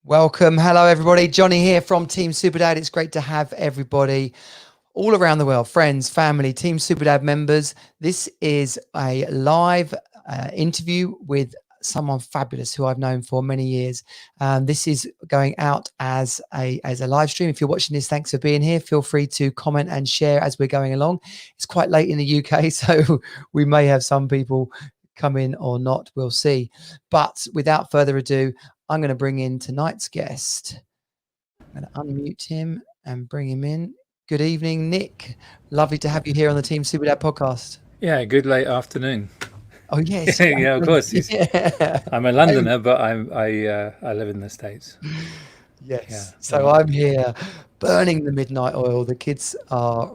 Welcome. Hello, everybody. Johnny here from Team Superdad. It's great to have everybody all around the world, friends, family, Team Superdad members. This is a live interview with someone fabulous who I've known for many years. This is going out as a live stream. If you're watching this, thanks for being here. Feel free to comment and share as we're going along. It's quite late in the UK, so we may have some people come in or not. We'll see. But without further ado, I'm going to bring in tonight's guest. I'm going to unmute him and bring him in. Good evening, Nick. Lovely to have you here on the Team Superdad podcast. Yeah, good late afternoon. Oh yes, yeah, of course. Yeah. I'm a Londoner, but I live in the States. Yes. Yeah. So I'm here burning the midnight oil. The kids are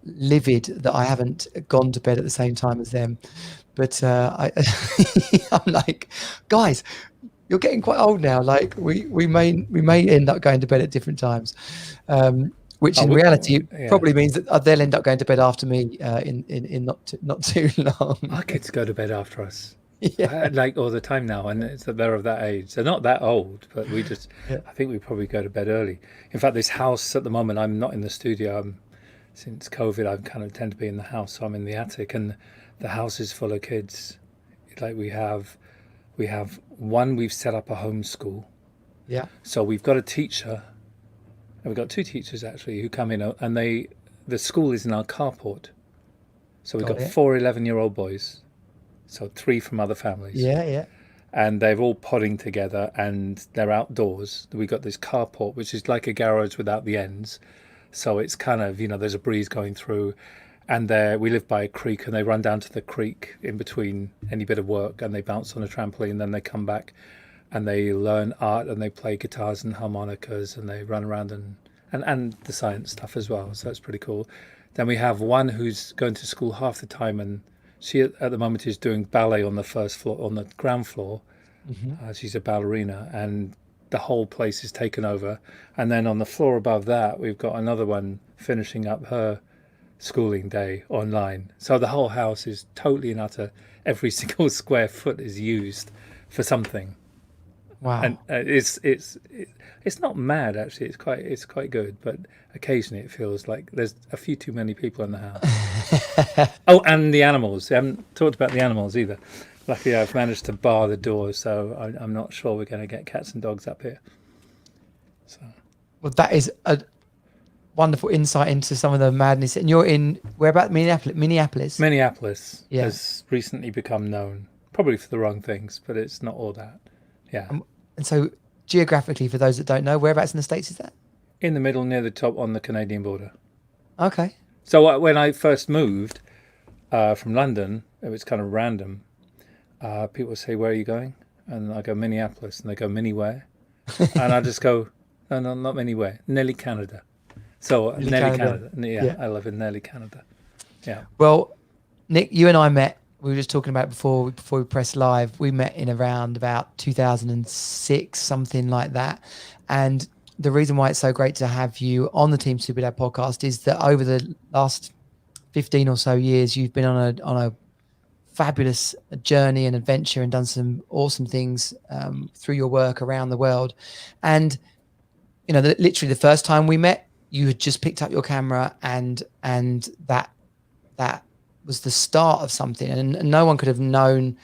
livid that I haven't gone to bed at the same time as them. But I'm like, guys, you're getting quite old now. Like we may end up going to bed at different times, which in reality probably means that they'll end up going to bed after me in not too long. Our kids go to bed after us. Yeah. Like all the time now, and it's that they're of that age. They're not that old, but we just, I think we probably go to bed early. In fact, this house at the moment, I'm not in the studio. Since COVID, I kind of tend to be in the house, so I'm in the attic, and the house is full of kids. Like we have one, we've set up a homeschool. Yeah. So we've got a teacher, and we've got two teachers actually who come in, and the school is in our carport. So we've got 4 11-year-old boys, so 3 from other families. Yeah. And they're all podding together, and they're outdoors. We've got this carport, which is like a garage without the ends. So it's kind of, there's a breeze going through. And we live by a creek, and they run down to the creek in between any bit of work, and they bounce on a trampoline, then they come back and they learn art, and they play guitars and harmonicas, and they run around and the science stuff as well. So that's pretty cool. Then we have one who's going to school half the time, and she at the moment is doing ballet on the first floor, on the ground floor. Mm-hmm. She's a ballerina, and the whole place is taken over. And then on the floor above that, we've got another one finishing up her schooling day online. So the whole house is totally and utter, every single square foot is used for something. Wow. And it's not mad actually. It's quite good, but occasionally it feels like there's a few too many people in the house. Oh, and the animals. I haven't talked about the animals either. Luckily, I've managed to bar the doors, so I'm not sure we're going to get cats and dogs up here. So, well, that is a wonderful insight into some of the madness. And you're in whereabouts? Minneapolis. Minneapolis has recently become known, probably for the wrong things, but it's not all that. Yeah. And so, geographically, for those that don't know, whereabouts in the States is that? In the middle, near the top, on the Canadian border. Okay. So when I first moved from London, it was kind of random. People say, "Where are you going?" And I go, "Minneapolis," and they go, "Mini where?" And I just go, "No, not anywhere. Nelly, Canada." So Nelly, Canada. Yeah, I live in Nelly, Canada. Yeah. Well, Nick, you and I met. We were just talking about before we pressed live. We met in around about 2006, something like that. And the reason why it's so great to have you on the Team Superdad podcast is that over the last 15 or so years, you've been on a fabulous journey and adventure and done some awesome things through your work around the world. And literally the first time we met, you had just picked up your camera, and that was the start of something. And no one could have known,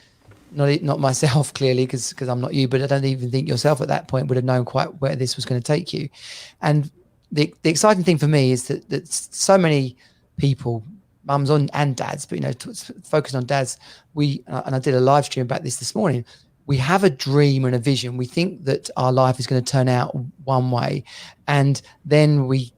not myself clearly, because I'm not you, but I don't even think yourself at that point would have known quite where this was going to take you. And the exciting thing for me is that so many people, mums and dads, but focusing on dads, and I did a live stream about this morning. We have a dream and a vision. We think that our life is going to turn out one way, and then we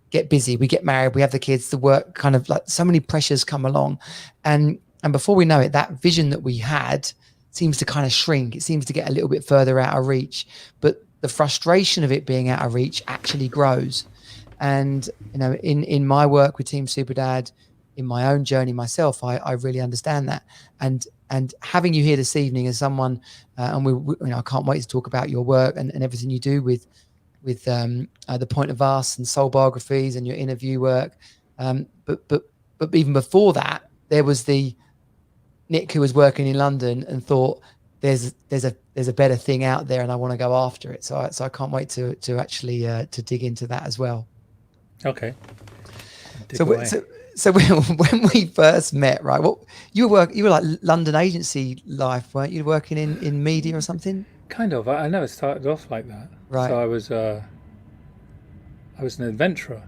get busy, we get married, we have the kids, the work, kind of like so many pressures come along, and before we know it, that vision that we had seems to kind of shrink. It seems to get a little bit further out of reach, but the frustration of it being out of reach actually grows. And in my work with Team Superdad, in my own journey myself, I really understand that. And having you here this evening as someone, and I can't wait to talk about your work and everything you do with the Point of Us and Soul Biographies and your interview work. But even before that, there was the Nick who was working in London and thought, there's a better thing out there, and I want to go after it. So I can't wait to actually to dig into that as well. Okay. Dig So away. so when we first met, right? What you were like London agency life, weren't you? Working in media or something, Kind of. I never started off like that. right? So I was an adventurer,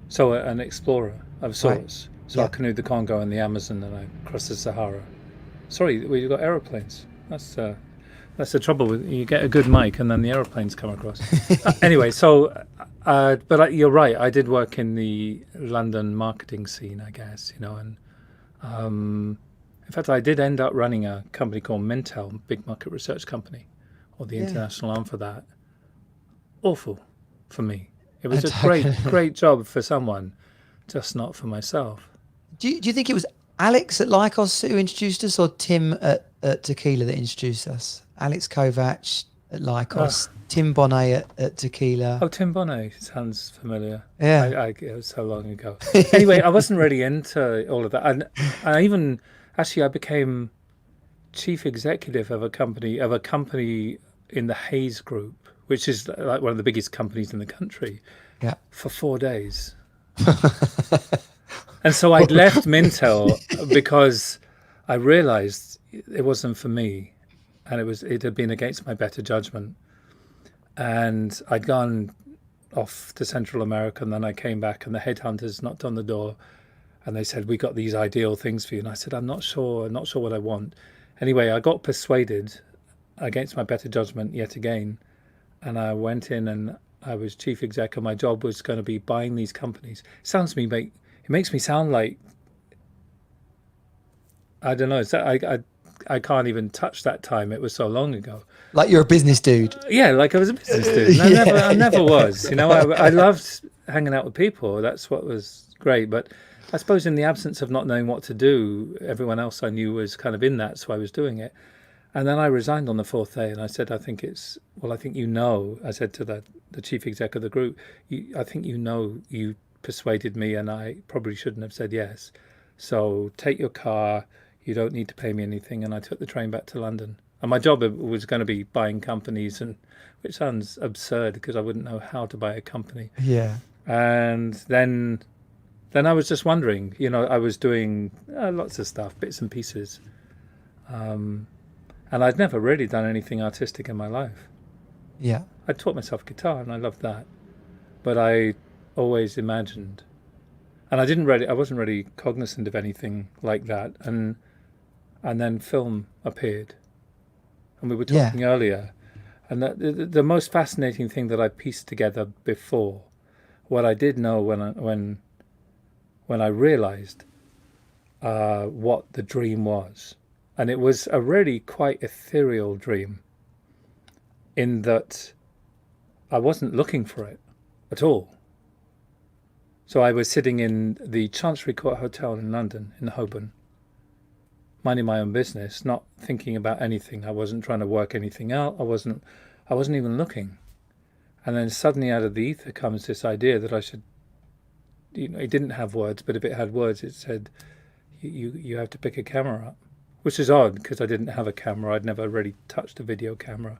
so an explorer of Right. sorts. So I Yeah. canoed the Congo and the Amazon, and I crossed the Sahara. Sorry, we've got aeroplanes. That's the trouble with you get a good mic and then the aeroplanes come across. Anyway, so you're right. I did work in the London marketing scene, I guess, and in fact, I did end up running a company called Mintel, big market research company, or the Yeah. international arm for that. Awful for me. It I was a great job for someone, just not for myself. do you think it was Alex at Lycos who introduced us, or Tim at Tequila that introduced us? Alex Kovac at Lycos, Tim Bonnet at Tequila. Oh, Tim Bonnet sounds familiar. Yeah. It was so long ago. Anyway, I wasn't really into all of that, and I even actually I became chief executive of a company in the Hayes Group, which is like one of the biggest companies in the country, Yeah. for 4 days. And so I'd left Mintel because I realised it wasn't for me, and it had been against my better judgment. And I'd gone off to Central America, and then I came back, and the headhunters knocked on the door, and they said, "We got these ideal things for you." And I said, I'm not sure what I want." Anyway, I got persuaded against my better judgment yet again, and I went in and I was chief exec, and my job was going to be buying these companies. It makes me sound like, I don't know. I can't even touch that time. It was so long ago. Like you're a business dude. Yeah, like I was a business dude. And I never was. I loved hanging out with people. That's what was great. But I suppose in the absence of not knowing what to do, everyone else I knew was kind of in that, so I was doing it. And then I resigned on the 4th day, and I said, I think I said to the chief exec of the group, I think you persuaded me, and I probably shouldn't have said yes. So take your car. You don't need to pay me anything. And I took the train back to London. And my job was going to be buying companies, which sounds absurd because I wouldn't know how to buy a company. Yeah. And then I was just wondering, I was doing lots of stuff, bits and pieces. And I'd never really done anything artistic in my life. Yeah. I taught myself guitar, and I loved that. But I always imagined, and I wasn't really cognizant of anything like that. And then film appeared, and we were talking earlier, and the most fascinating thing that I pieced together before, what I did know when I realized what the dream was, and it was a really quite ethereal dream, in that I wasn't looking for it at all. So I was sitting in the Chancery Court Hotel in London, in Holborn, minding my own business, not thinking about anything. I wasn't trying to work anything out. I wasn't even looking. And then suddenly out of the ether comes this idea that I should, it didn't have words, but if it had words, it said, you have to pick a camera up, which is odd because I didn't have a camera. I'd never really touched a video camera.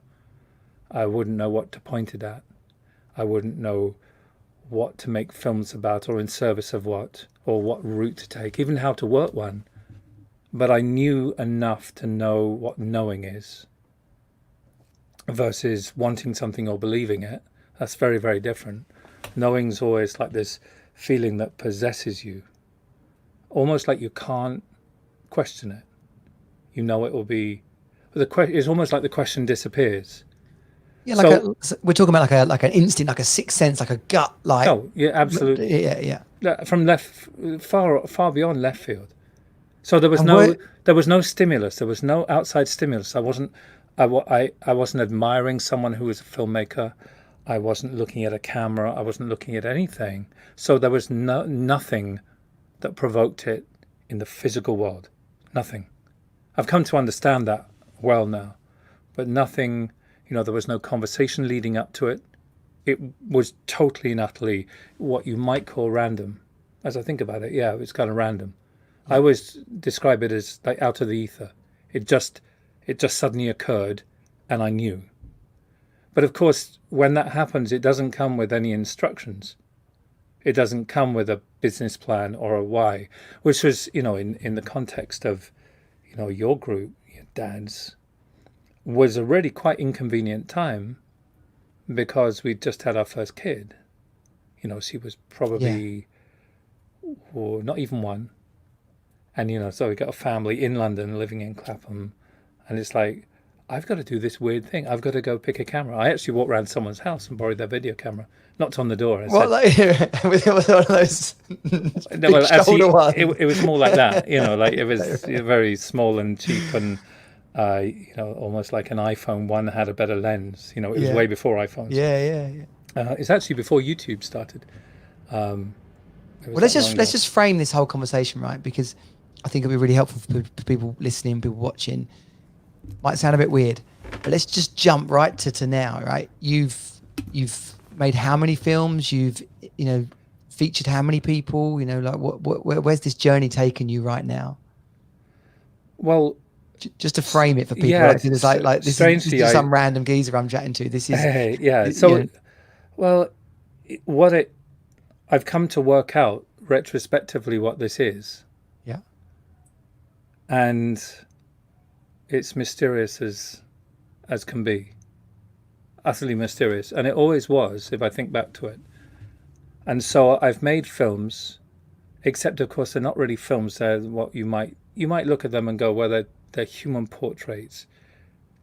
I wouldn't know what to point it at. I wouldn't know what to make films about, or in service of what, or what route to take, even how to work one. But I knew enough to know what knowing is versus wanting something or believing it. That's very, very different. Knowing's always like this feeling that possesses you, almost like you can't question it. You know it will be. It's almost like the question disappears. Yeah, we're talking about like an instinct, like a sixth sense, like a gut, like. Oh, yeah, absolutely. Yeah. From far beyond left field. So there was no stimulus. There was no outside stimulus. I wasn't admiring someone who was a filmmaker. I wasn't looking at a camera. I wasn't looking at anything. So there was nothing that provoked it in the physical world. Nothing. I've come to understand that well now. But nothing, there was no conversation leading up to it. It was totally and utterly what you might call random. As I think about it, yeah, it was kind of random. I always describe it as like out of the ether. It It just suddenly occurred and I knew. But of course, when that happens, it doesn't come with any instructions. It doesn't come with a business plan or a why, which was, in the context of, your group, your dad's, was a really quite inconvenient time because we'd just had our first kid. She was Yeah. probably, or not even one. And, so we got a family in London living in Clapham. And it's like, I've got to do this weird thing. I've got to go pick a camera. I actually walked around someone's house and borrowed their video camera, knocked on the door and What, said, like, with one of those no, big well, shoulder actually, ones? it was more like that, like it was very small and cheap and, almost like an iPhone 1 had a better lens. It was Yeah. way before iPhones. Yeah, yeah, yeah. It's actually before YouTube started. Um, it was Well, that long let's ago. just frame this whole conversation, right? Because I think it'll be really helpful for people listening, people watching. Might sound a bit weird, but let's just jump right to now, right? You've made how many films? You've featured how many people? Like where's this journey taken you right now? Well, Just to frame it for people, yeah, right? So there's like this is strangely, just some random geezer I'm chatting to. This is yeah. you know Well, I've come to work out retrospectively what this is, yeah. and it's mysterious as can be, utterly mysterious, and it always was if I think back to it. And so I've made films, except of course they're not really films. They're what you might look at them and go, well, they're human portraits,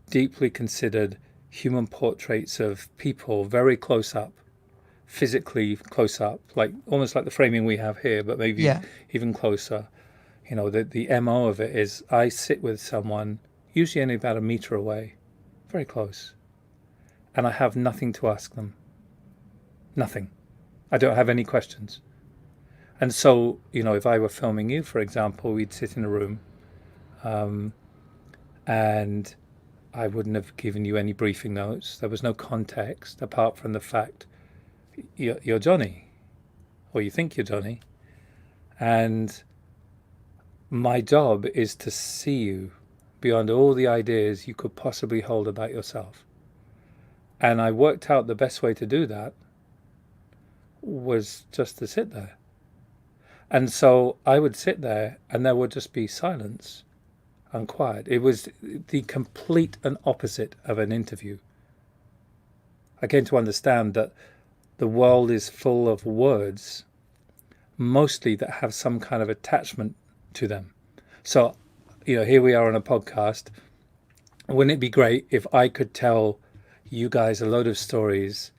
deeply considered human portraits of people very close up, physically close up, like almost like the framing we have here, but maybe Yeah. even closer. The MO of it is I sit with someone, usually only about a meter away, very close, and I have nothing to ask them. Nothing. I don't have any questions. And so, if I were filming you, for example, we'd sit in a room, and I wouldn't have given you any briefing notes. There was no context apart from the fact you're Johnny, or you think you're Johnny, and my job is to see you beyond all the ideas you could possibly hold about yourself. And I worked out the best way to do that was just to sit there. And so I would sit there and there would just be silence and quiet. It was the complete and opposite of an interview. I came to understand that the world is full of words, mostly that have some kind of attachment to them. So, here we are on a podcast. Wouldn't it be great if I could tell you guys a load of stories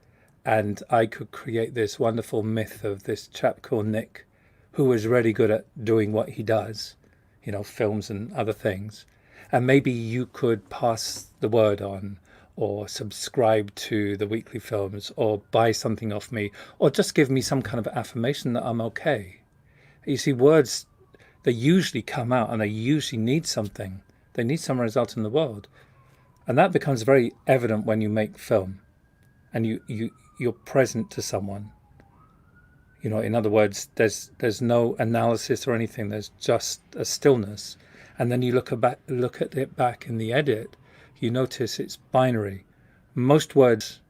and I could create this wonderful myth of this chap called Nick who was really good at doing what he does, films and other things. And maybe you could pass the word on or subscribe to the weekly films or buy something off me or just give me some kind of affirmation that I'm okay. You see, words, they usually come out and they usually need something. They need some result in the world. And that becomes very evident when you make film and you're present to someone. In other words, there's no analysis or anything. There's just a stillness. And then you look at it back in the edit, you notice it's binary. Most words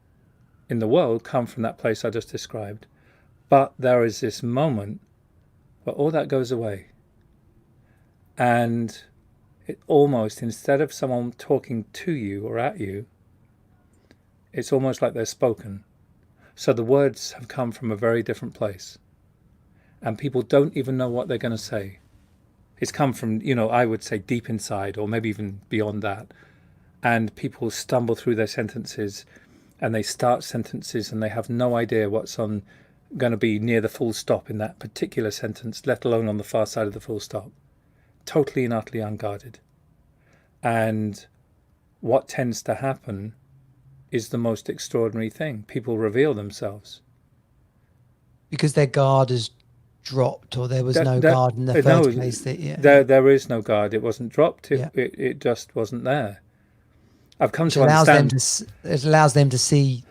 in the world come from that place I just described. But there is this moment where all that goes away. And it almost, instead of someone talking to you or at you, it's almost like they're spoken. So the words have come from a very different place. And people don't even know what they're going to say. It's come from, I would say deep inside, or maybe even beyond that. And people stumble through their sentences and they start sentences and they have no idea what's going to be near the full stop in that particular sentence, let alone on the far side of the full stop. Totally and utterly unguarded. And what tends to happen is the most extraordinary thing. People reveal themselves. Because their guard has dropped, or there was no guard in the first no, place. There is no guard. It wasn't dropped. Yeah. It just wasn't there. I've come Which to allows understand. it allows them to see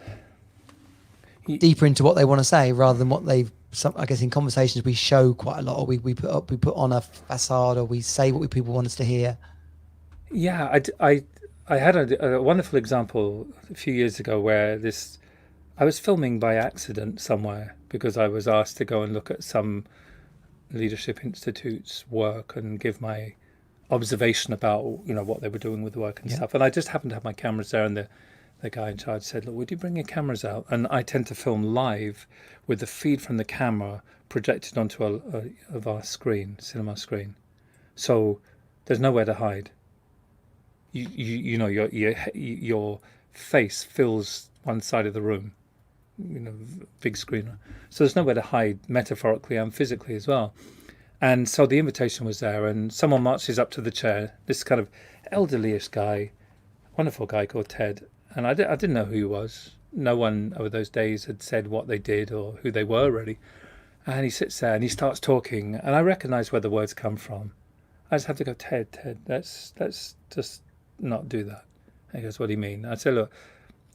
deeper into what they want to say, rather than what they've. I guess in conversations we show quite a lot, or we put on a facade, or we say what people want us to hear. Yeah, I I had a wonderful example a few years ago where this I was filming by accident somewhere because I was asked to go and look at some leadership institute's work and give my observation about what they were doing with the work and Yeah. stuff. And I just happened to have my cameras there, and the guy in charge said, "Look, would you bring your cameras out?" And I tend to film live with the feed from the camera projected onto a vast screen, cinema screen. So there's nowhere to hide. Your face fills one side of the room, big screen. So there's nowhere to hide metaphorically and physically as well. And so the invitation was there, and someone marches up to the chair. This kind of elderly-ish guy, wonderful guy called Ted, and I didn't know who he was. No one over those days had said what they did or who they were really. And he sits there and he starts talking, and I recognise where the words come from. I just have to go, Ted, let's just not do that. And he goes, "What do you mean?" I said, "Look,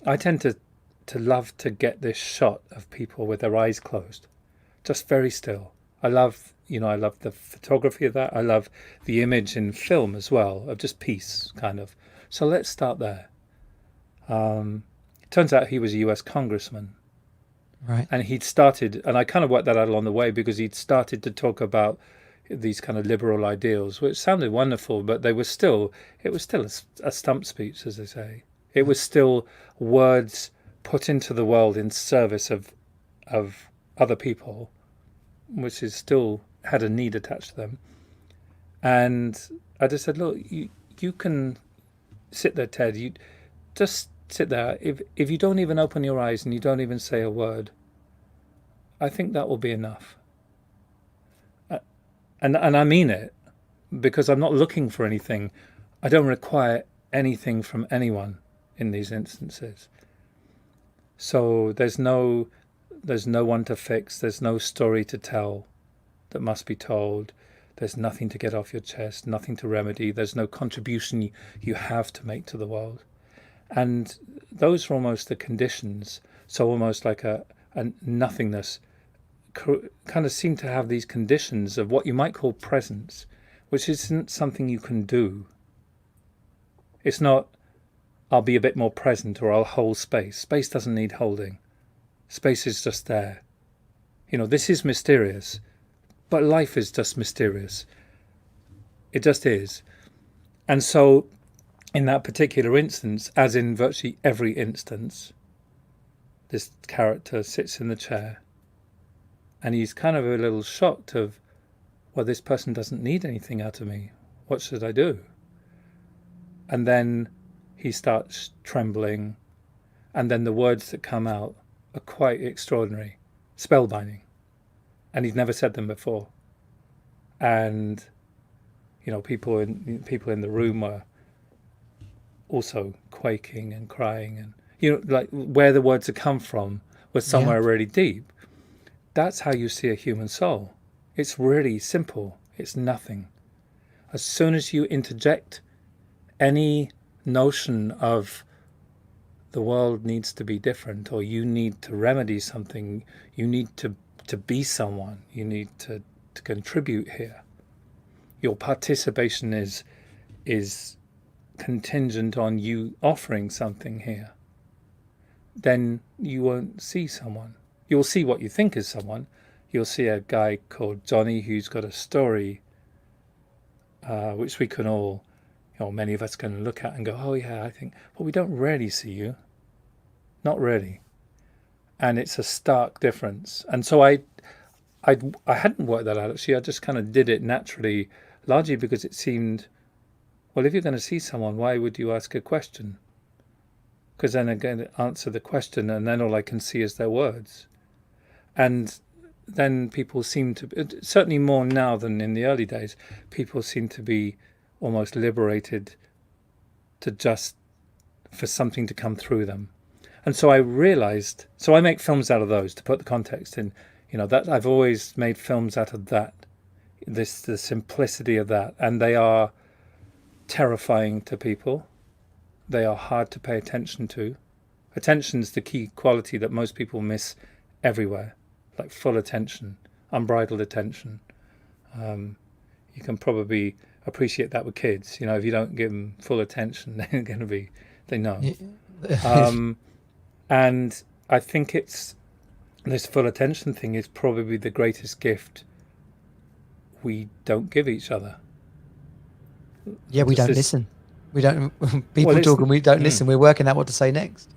I tend to love to get this shot of people with their eyes closed, just very still. I love the photography of that. I love the image in film as well, of just peace, kind of. So let's start there." Turns out he was a US congressman, Right. and he'd started, and I kind of worked that out along the way because he'd started to talk about these kind of liberal ideals, which sounded wonderful, but it was still a stump speech, as they say. It was still words put into the world in service of other people, which is still had a need attached to them. And I just said, "Look, you can sit there, Ted. You just sit there. If you don't even open your eyes and you don't even say a word, I think that will be enough." And I mean it, because I'm not looking for anything. I don't require anything from anyone in these instances. So there's no one to fix. There's no story to tell that must be told. There's nothing to get off your chest, nothing to remedy. There's no contribution you have to make to the world. And those are almost the conditions. So almost like a nothingness kind of seem to have these conditions of what you might call presence, which isn't something you can do. It's not, "I'll be a bit more present," or "I'll hold space." Space doesn't need holding. Space is just there. This is mysterious, but life is just mysterious. It just is. And so, in that particular instance, as in virtually every instance, this character sits in the chair and he's kind of a little shocked of, well, this person doesn't need anything out of me. What should I do? And then he starts trembling, and then the words that come out are quite extraordinary, spellbinding, and he'd never said them before. And people in the room were also quaking and crying, and like where the words had come from was Yeah. somewhere really deep. That's how you see a human soul. It's really simple. It's nothing. As soon as you interject any notion of the world needs to be different, or you need to remedy something, you need to be someone, you need to contribute here, your participation is contingent on you offering something here, then you won't see someone. You'll see what you think is someone. You'll see a guy called Johnny who's got a story which we can all, many of us can look at and go, "Oh yeah, I think," but we don't really see you. Not really. And it's a stark difference. And so I hadn't worked that out actually. I just kind of did it naturally, largely because it seemed, well, if you're going to see someone, why would you ask a question? Because then again, answer the question, and then all I can see is their words. And then people seem to, certainly more now than in the early days, people seem to be almost liberated to just, for something to come through them. And so I realized, so I make films out of those, to put the context in, that I've always made films out of that, the simplicity of that. And they are terrifying to people. They are hard to pay attention to. Attention's the key quality that most people miss everywhere, like full attention, unbridled attention. You can probably appreciate that with kids. If you don't give them full attention, they're going to be, they know. Yeah. Um, and I think it's this full attention thing is probably the greatest gift we don't give each other. Yeah, we Just don't this, listen. We don't. well, People it's, talk and we don't listen. We're working out what to say next.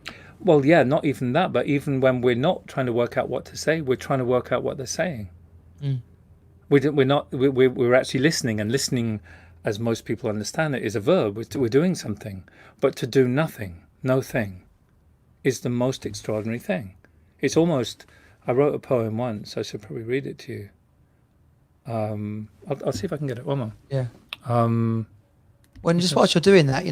well, yeah, not even that, but even when we're not trying to work out what to say, we're trying to work out what they're saying. Mm. We're not. We're actually listening, and listening, as most people understand it, is a verb. We're doing something, but to do nothing, no thing, is the most extraordinary thing. It's almost. I wrote a poem once. I should probably read it to you. I'll see if I can get it. One more. Yeah. Um, When just whilst you're doing that, yeah.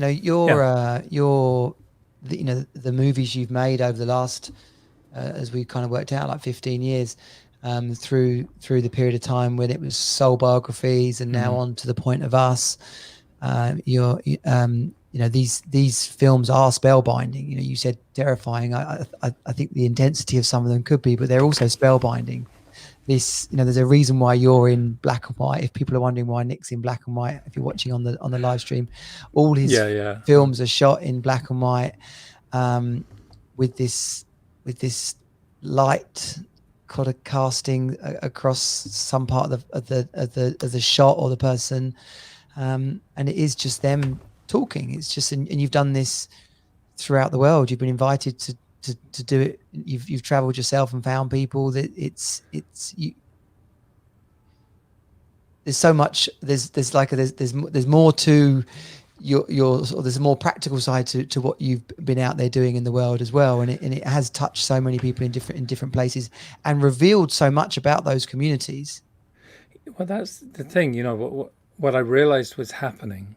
the movies you've made over the last, as we kind of worked out, like 15 years, through the period of time when it was Soul Biographies, and now Mm-hmm. on to The Point of Us. These films are spellbinding. You said terrifying. I think the intensity of some of them could be, but they're also spellbinding. There's a reason why you're in black and white. If people are wondering why Nick's in black and white, if you're watching on the live stream, all his Yeah, yeah. films are shot in black and white, with this light kind of casting across some part of the shot or the person, and it is just them talking. It's just, and you've done this throughout the world. You've been invited to do it. You've traveled yourself and found people that it's you. There's so much. There's more to your or there's a more practical side to what you've been out there doing in the world as well, and it has touched so many people in different places and revealed so much about those communities. Well, that's the thing. What I realized was happening.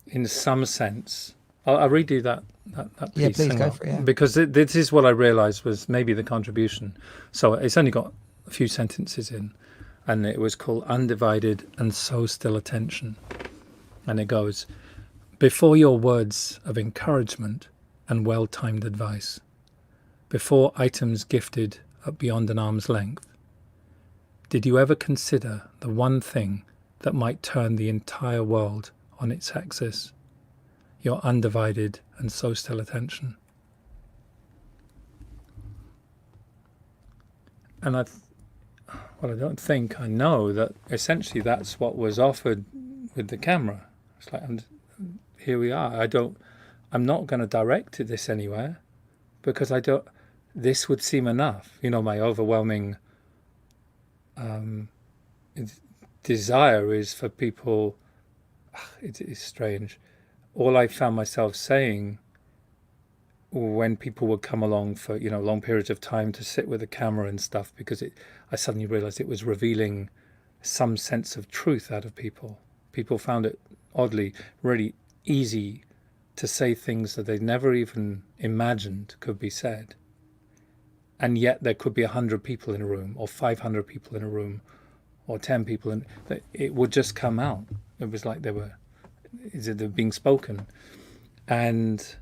In some sense, I'll read you that Yeah, piece. please go for it. Yeah. Because this is what I realized was maybe the contribution. So it's only got a few sentences in, and it was called Undivided and So Still Attention. And it goes, before your words of encouragement and well-timed advice, before items gifted at beyond an arm's length, did you ever consider the one thing that might turn the entire world on its axis? Your undivided and so still attention. And I don't think, I know that essentially that's what was offered with the camera. It's like, and here we are. I'm not going to direct this anywhere, because this would seem enough. My overwhelming desire is for people, it is strange. All I found myself saying when people would come along for long periods of time to sit with a camera and stuff, because I suddenly realized it was revealing some sense of truth out of people. People found it oddly really easy to say things that they'd never even imagined could be said, and yet there could be 100 people in a room, or 500 people in a room, or 10 people, and it would just come out. It was like they were being spoken. And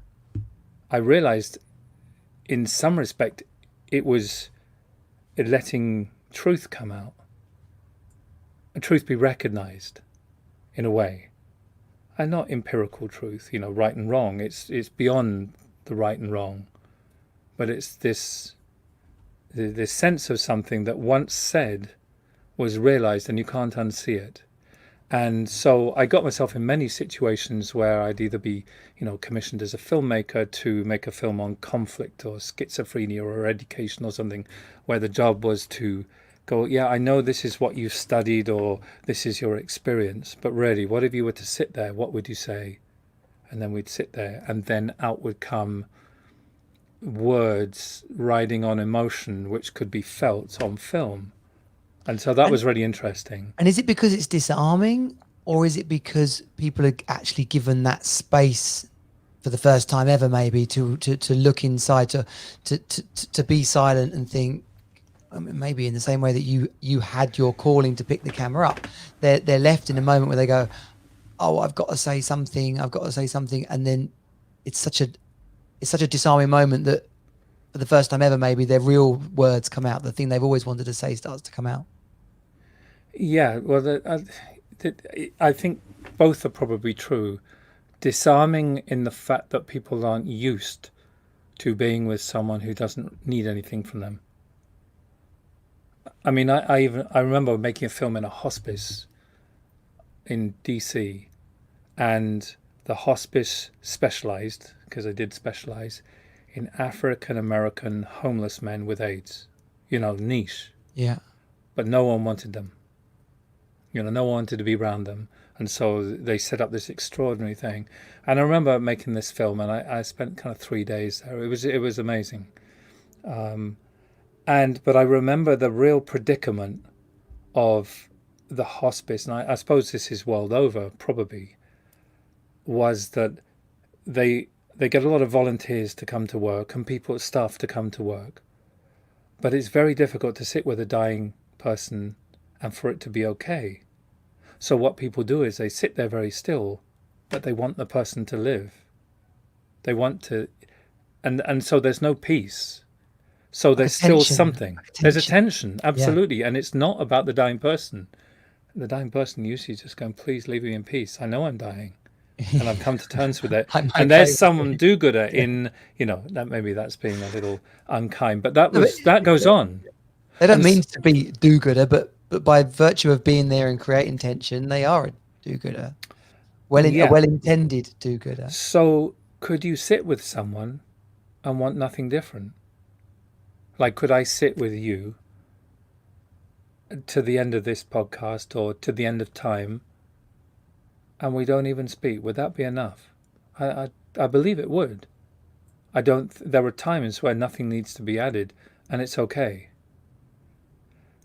I realized in some respect it was letting truth come out, and truth be recognized in a way, and not empirical truth, right and wrong. It's beyond the right and wrong, but it's this sense of something that once said was realized, and you can't unsee it. And so I got myself in many situations where I'd either be, commissioned as a filmmaker to make a film on conflict or schizophrenia or education or something, where the job was to go, yeah, I know this is what you've studied or this is your experience, but really, what if you were to sit there, what would you say? And then we'd sit there, and then out would come words riding on emotion, which could be felt on film. And so that was really interesting. And is it because it's disarming, or is it because people are actually given that space for the first time ever, maybe to look inside, to be silent and think? I mean, maybe in the same way that you had your calling to pick the camera up, they're left in a moment where they go, "Oh, I've got to say something. I've got to say something," and then it's such a disarming moment that for the first time ever, maybe their real words come out. The thing they've always wanted to say starts to come out. Yeah, well, I think both are probably true. Disarming in the fact that people aren't used to being with someone who doesn't need anything from them. I mean, I remember making a film in a hospice in DC, and the hospice specialized, because I did specialize, in African American homeless men with AIDS. Niche, Yeah. but no one wanted them. No one wanted to be around them. And so they set up this extraordinary thing. And I remember making this film, and I spent kind of 3 days there. It was amazing. But I remember the real predicament of the hospice, and I suppose this is world over, probably, was that they get a lot of volunteers to come to work and staff to come to work. But it's very difficult to sit with a dying person and for it to be okay. So what people do is they sit there very still, but they want the person to live. They want to, and so there's no peace. So there's still something. There's a tension, absolutely. And it's not about the dying person. The dying person usually just going, please leave me in peace. I know I'm dying. And I've come to terms with it. And there's some do-gooder in, that maybe that's being a little unkind, but that goes on. They don't mean to be do-gooder, but by virtue of being there and creating tension, they are a do-gooder. A well-intended do-gooder. So could you sit with someone and want nothing different? Like, could I sit with you to the end of this podcast or to the end of time and we don't even speak? Would that be enough? I believe it would. There are times where nothing needs to be added and it's okay.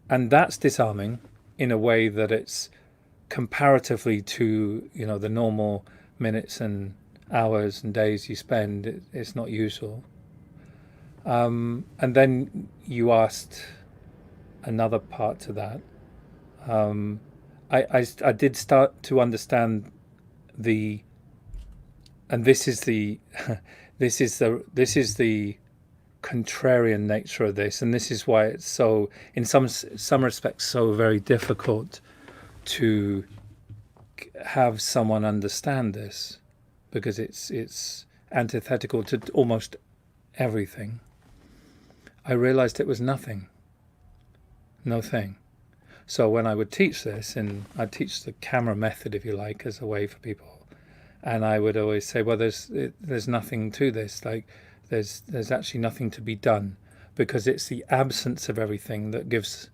And that's disarming in a way that it's comparatively to, the normal minutes and hours and days you spend, it's not usual. And then you asked another part to that. I did start to understand and this is the this is the contrarian nature of this, and this is why it's so, in some respects, so very difficult to have someone understand this, because it's antithetical to almost everything. I realized it was nothing. No thing. So when I would teach this, and I'd teach the camera method, if you like, as a way for people, and I would always say, well, there's nothing to this. Like, there's actually nothing to be done, because it's the absence of everything that gives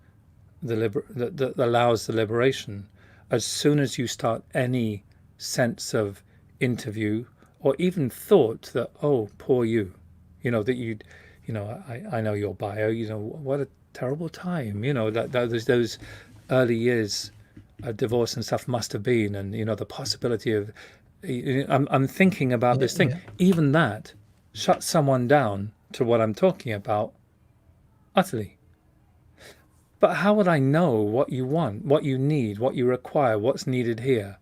that allows the liberation. As soon as you start any sense of interview or even thought that, oh, poor you, that I know your bio, what a terrible time, that those early years of divorce and stuff must have been, and the possibility of, I'm thinking about this thing. Even that shut someone down to what I'm talking about utterly. But how would I know what you want, what you need, what you require, what's needed here?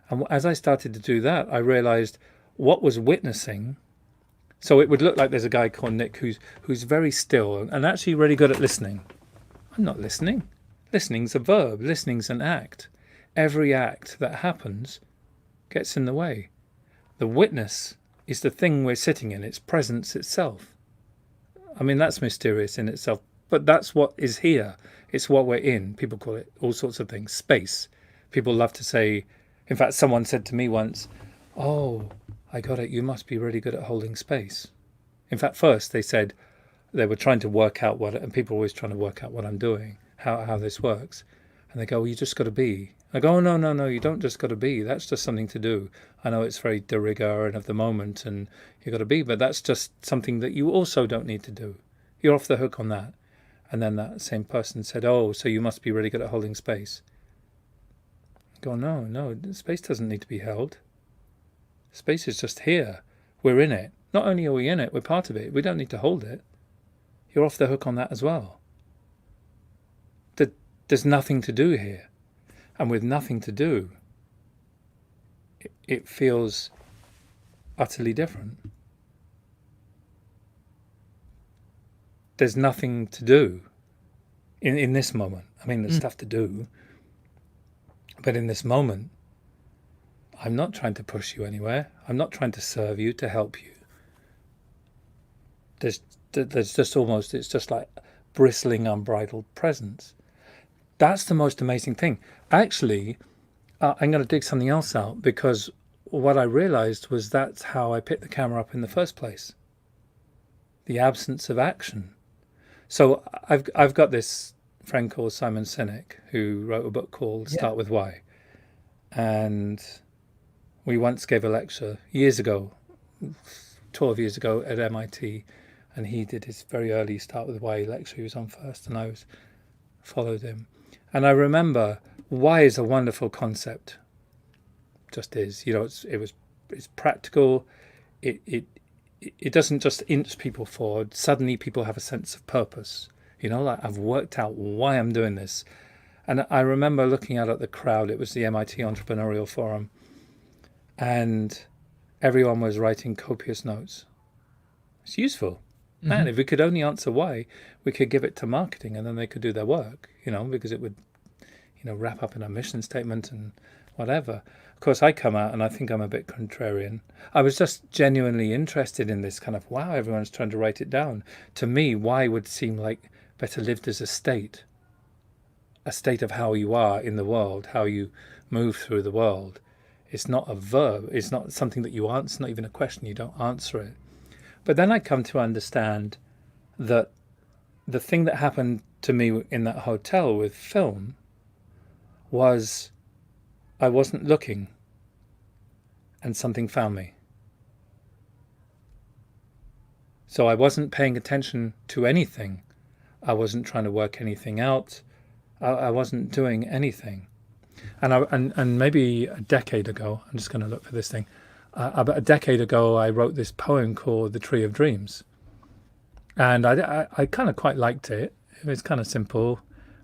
And as I started to do that, I realized what was witnessing. So it would look like there's a guy called Nick who's very still and actually really good at listening. I'm not listening. Listening's a verb. Listening's an act. Every act that happens gets in the way. The witness is the thing we're sitting in, its presence itself. I mean, that's mysterious in itself, but that's what is here. It's what we're in. People call it all sorts of things. Space. People love to say, in fact, someone said to me once, oh, I got it, you must be really good at holding space. In fact, first they said they were trying to work out and people are always trying to work out what I'm doing, how this works. And they go, well, you just got to be. I go, oh, no, you don't just got to be. That's just something to do. I know it's very de rigueur and of the moment and you got to be, but that's just something that you also don't need to do. You're off the hook on that. And then that same person said, oh, so you must be really good at holding space. I go, no, space doesn't need to be held. Space is just here. We're in it. Not only are we in it, we're part of it. We don't need to hold it. You're off the hook on that as well. There's nothing to do here. And with nothing to do, it feels utterly different. There's nothing to do in this moment. I mean, there's stuff to do. But in this moment, I'm not trying to push you anywhere. I'm not trying to serve you, to help you. There's, there's just almost, it's just like bristling, unbridled presence. That's the most amazing thing. Actually, I'm going to dig something else out, because what I realized was that's how I picked the camera up in the first place. The absence of action. So I've got this friend called Simon Sinek who wrote a book called Yeah. Start With Why. And we once gave a lecture years ago, 12 years ago at MIT, and he did his very early Start With Why lecture. He was on first and I followed him. And I remember why is a wonderful concept. Just is, it's practical. It doesn't just inch people forward. Suddenly people have a sense of purpose. Like I've worked out why I'm doing this. And I remember looking out at the crowd. It was the MIT Entrepreneurial Forum, and everyone was writing copious notes. It's useful. Man, if we could only answer why, we could give it to marketing and then they could do their work, because it would, wrap up in a mission statement and whatever. Of course, I come out and I think I'm a bit contrarian. I was just genuinely interested in this kind of, wow, everyone's trying to write it down. To me, why would seem like better lived as a state of how you are in the world, how you move through the world. It's not a verb. It's not something that you answer, not even a question. You don't answer it. But then I come to understand that the thing that happened to me in that hotel with film was I wasn't looking and something found me. So I wasn't paying attention to anything. I wasn't trying to work anything out. I wasn't doing anything. And maybe a decade ago, I'm just going to look for this thing. About a decade ago, I wrote this poem called The Tree of Dreams. And I kind of quite liked it. It was kind of simple.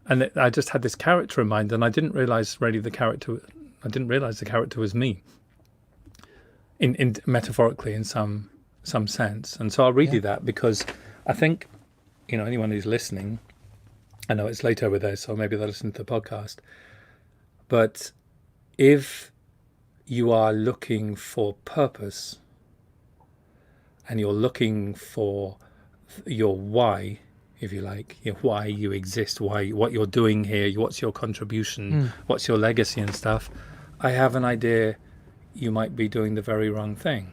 And I just had this character in mind, and I didn't realize really the character was me, in metaphorically in some sense. And so I'll read you that, because I think, anyone who's listening, I know it's late over there, so maybe they'll listen to the podcast. But if you are looking for purpose and you're looking for your why, if you like, why you exist, what you're doing here, what's your contribution, what's your legacy and stuff, I have an idea you might be doing the very wrong thing.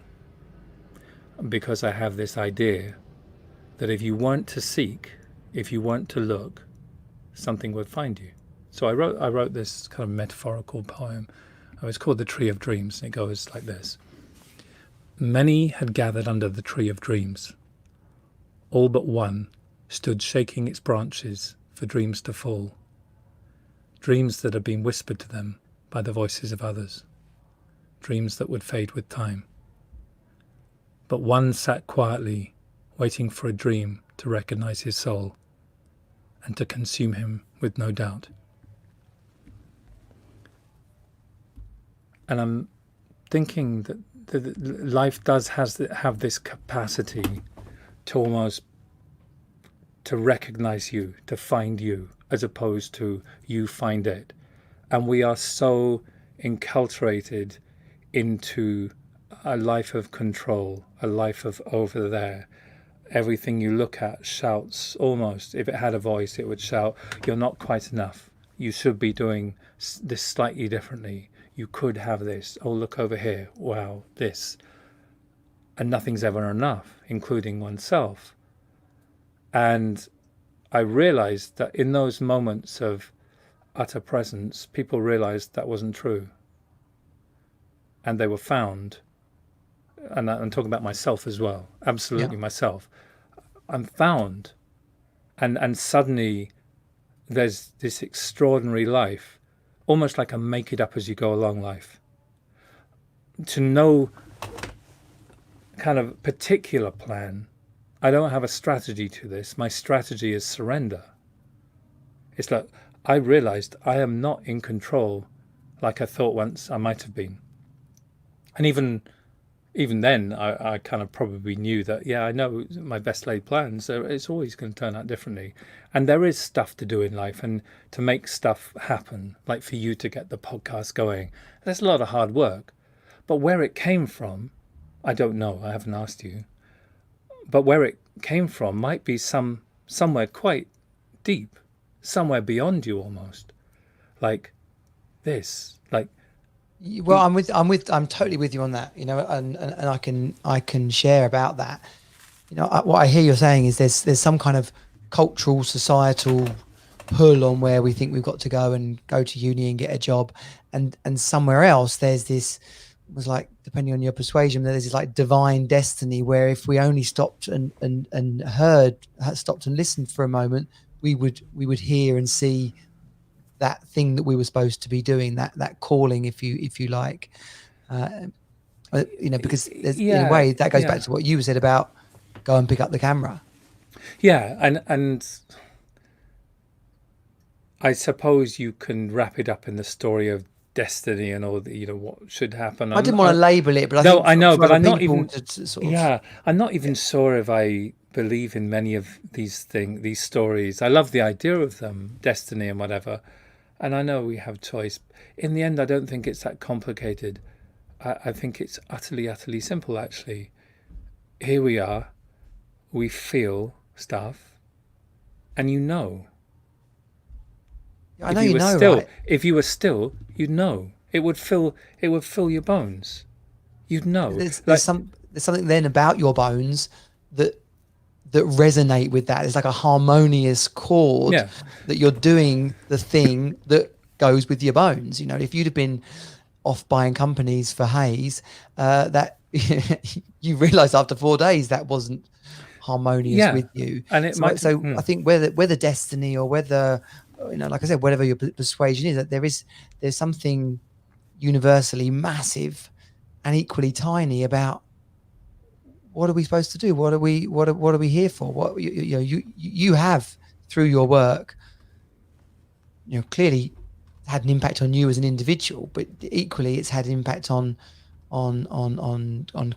Because I have this idea that if you weren't to seek, if you weren't to look, something would find you. So I wrote this kind of metaphorical poem. It was called The Tree of Dreams, and it goes like this. Many had gathered under the Tree of Dreams. All but one stood shaking its branches for dreams to fall. Dreams that had been whispered to them by the voices of others. Dreams that would fade with time. But one sat quietly, waiting for a dream to recognize his soul and to consume him with no doubt. And I'm thinking that life does have this capacity to almost to recognize you, to find you, as opposed to you find it. And we are so enculturated into a life of control, a life of over there. Everything you look at shouts almost. If it had a voice, it would shout, you're not quite enough. You should be doing this slightly differently. You could have this. Oh, look over here. Wow, this. And nothing's ever enough, including oneself. And I realized that in those moments of utter presence, people realized that wasn't true. And they were found. And I'm talking about myself as well. Absolutely myself. I'm found. And suddenly there's this extraordinary life, almost like a make it up as you go along life. To no kind of particular plan. I don't have a strategy to this. My strategy is surrender. It's like I realized I am not in control like I thought once I might have been. And even even then, I kind of probably knew that, yeah, I know my best laid plans, so it's always going to turn out differently. And there is stuff to do in life and to make stuff happen, like for you to get the podcast going. There's a lot of hard work. But where it came from, I don't know. I haven't asked you. But where it came from might be somewhere quite deep, somewhere beyond you almost. Like this. Like, Well, I'm totally with you on that, and I can share about that. What I hear you're saying is there's some kind of cultural, societal pull on where we think we've got to go to uni and get a job, and somewhere else there's this was like, depending on your persuasion, there's this like divine destiny where if we only stopped and stopped and listened for a moment, we would hear and see that thing that we were supposed to be doing, that calling, if you like, uh, because in a yeah, way that goes back yeah. to what you said about go and pick up the camera. Yeah, and I suppose you can wrap it up in the story of destiny and all the, what should happen. I didn't want to label it, but I No, think I for, know, for but other I'm not people even. to sort of, Yeah, I'm not yeah, even sure if I believe in many of these stories. I love the idea of them, destiny and whatever, and I know we have choice. In the end, I don't think it's that complicated. I think it's utterly, utterly simple. Actually, here we are. We feel stuff, and I know, right? if you were still, you'd know. It would fill your bones. You'd know. There's there's Like, some there's something then about your bones that resonate with that. It's like a harmonious chord yeah, that you're doing the thing that goes with your bones. If you'd have been off buying companies for Hayes, that you realise after 4 days that wasn't harmonious yeah. with you. And it So, might so I think whether destiny or whether, like I said, whatever your persuasion is, that there's something universally massive and equally tiny about what are we supposed to do? What are we here for? What you have through your work, clearly had an impact on you as an individual, but equally it's had an impact on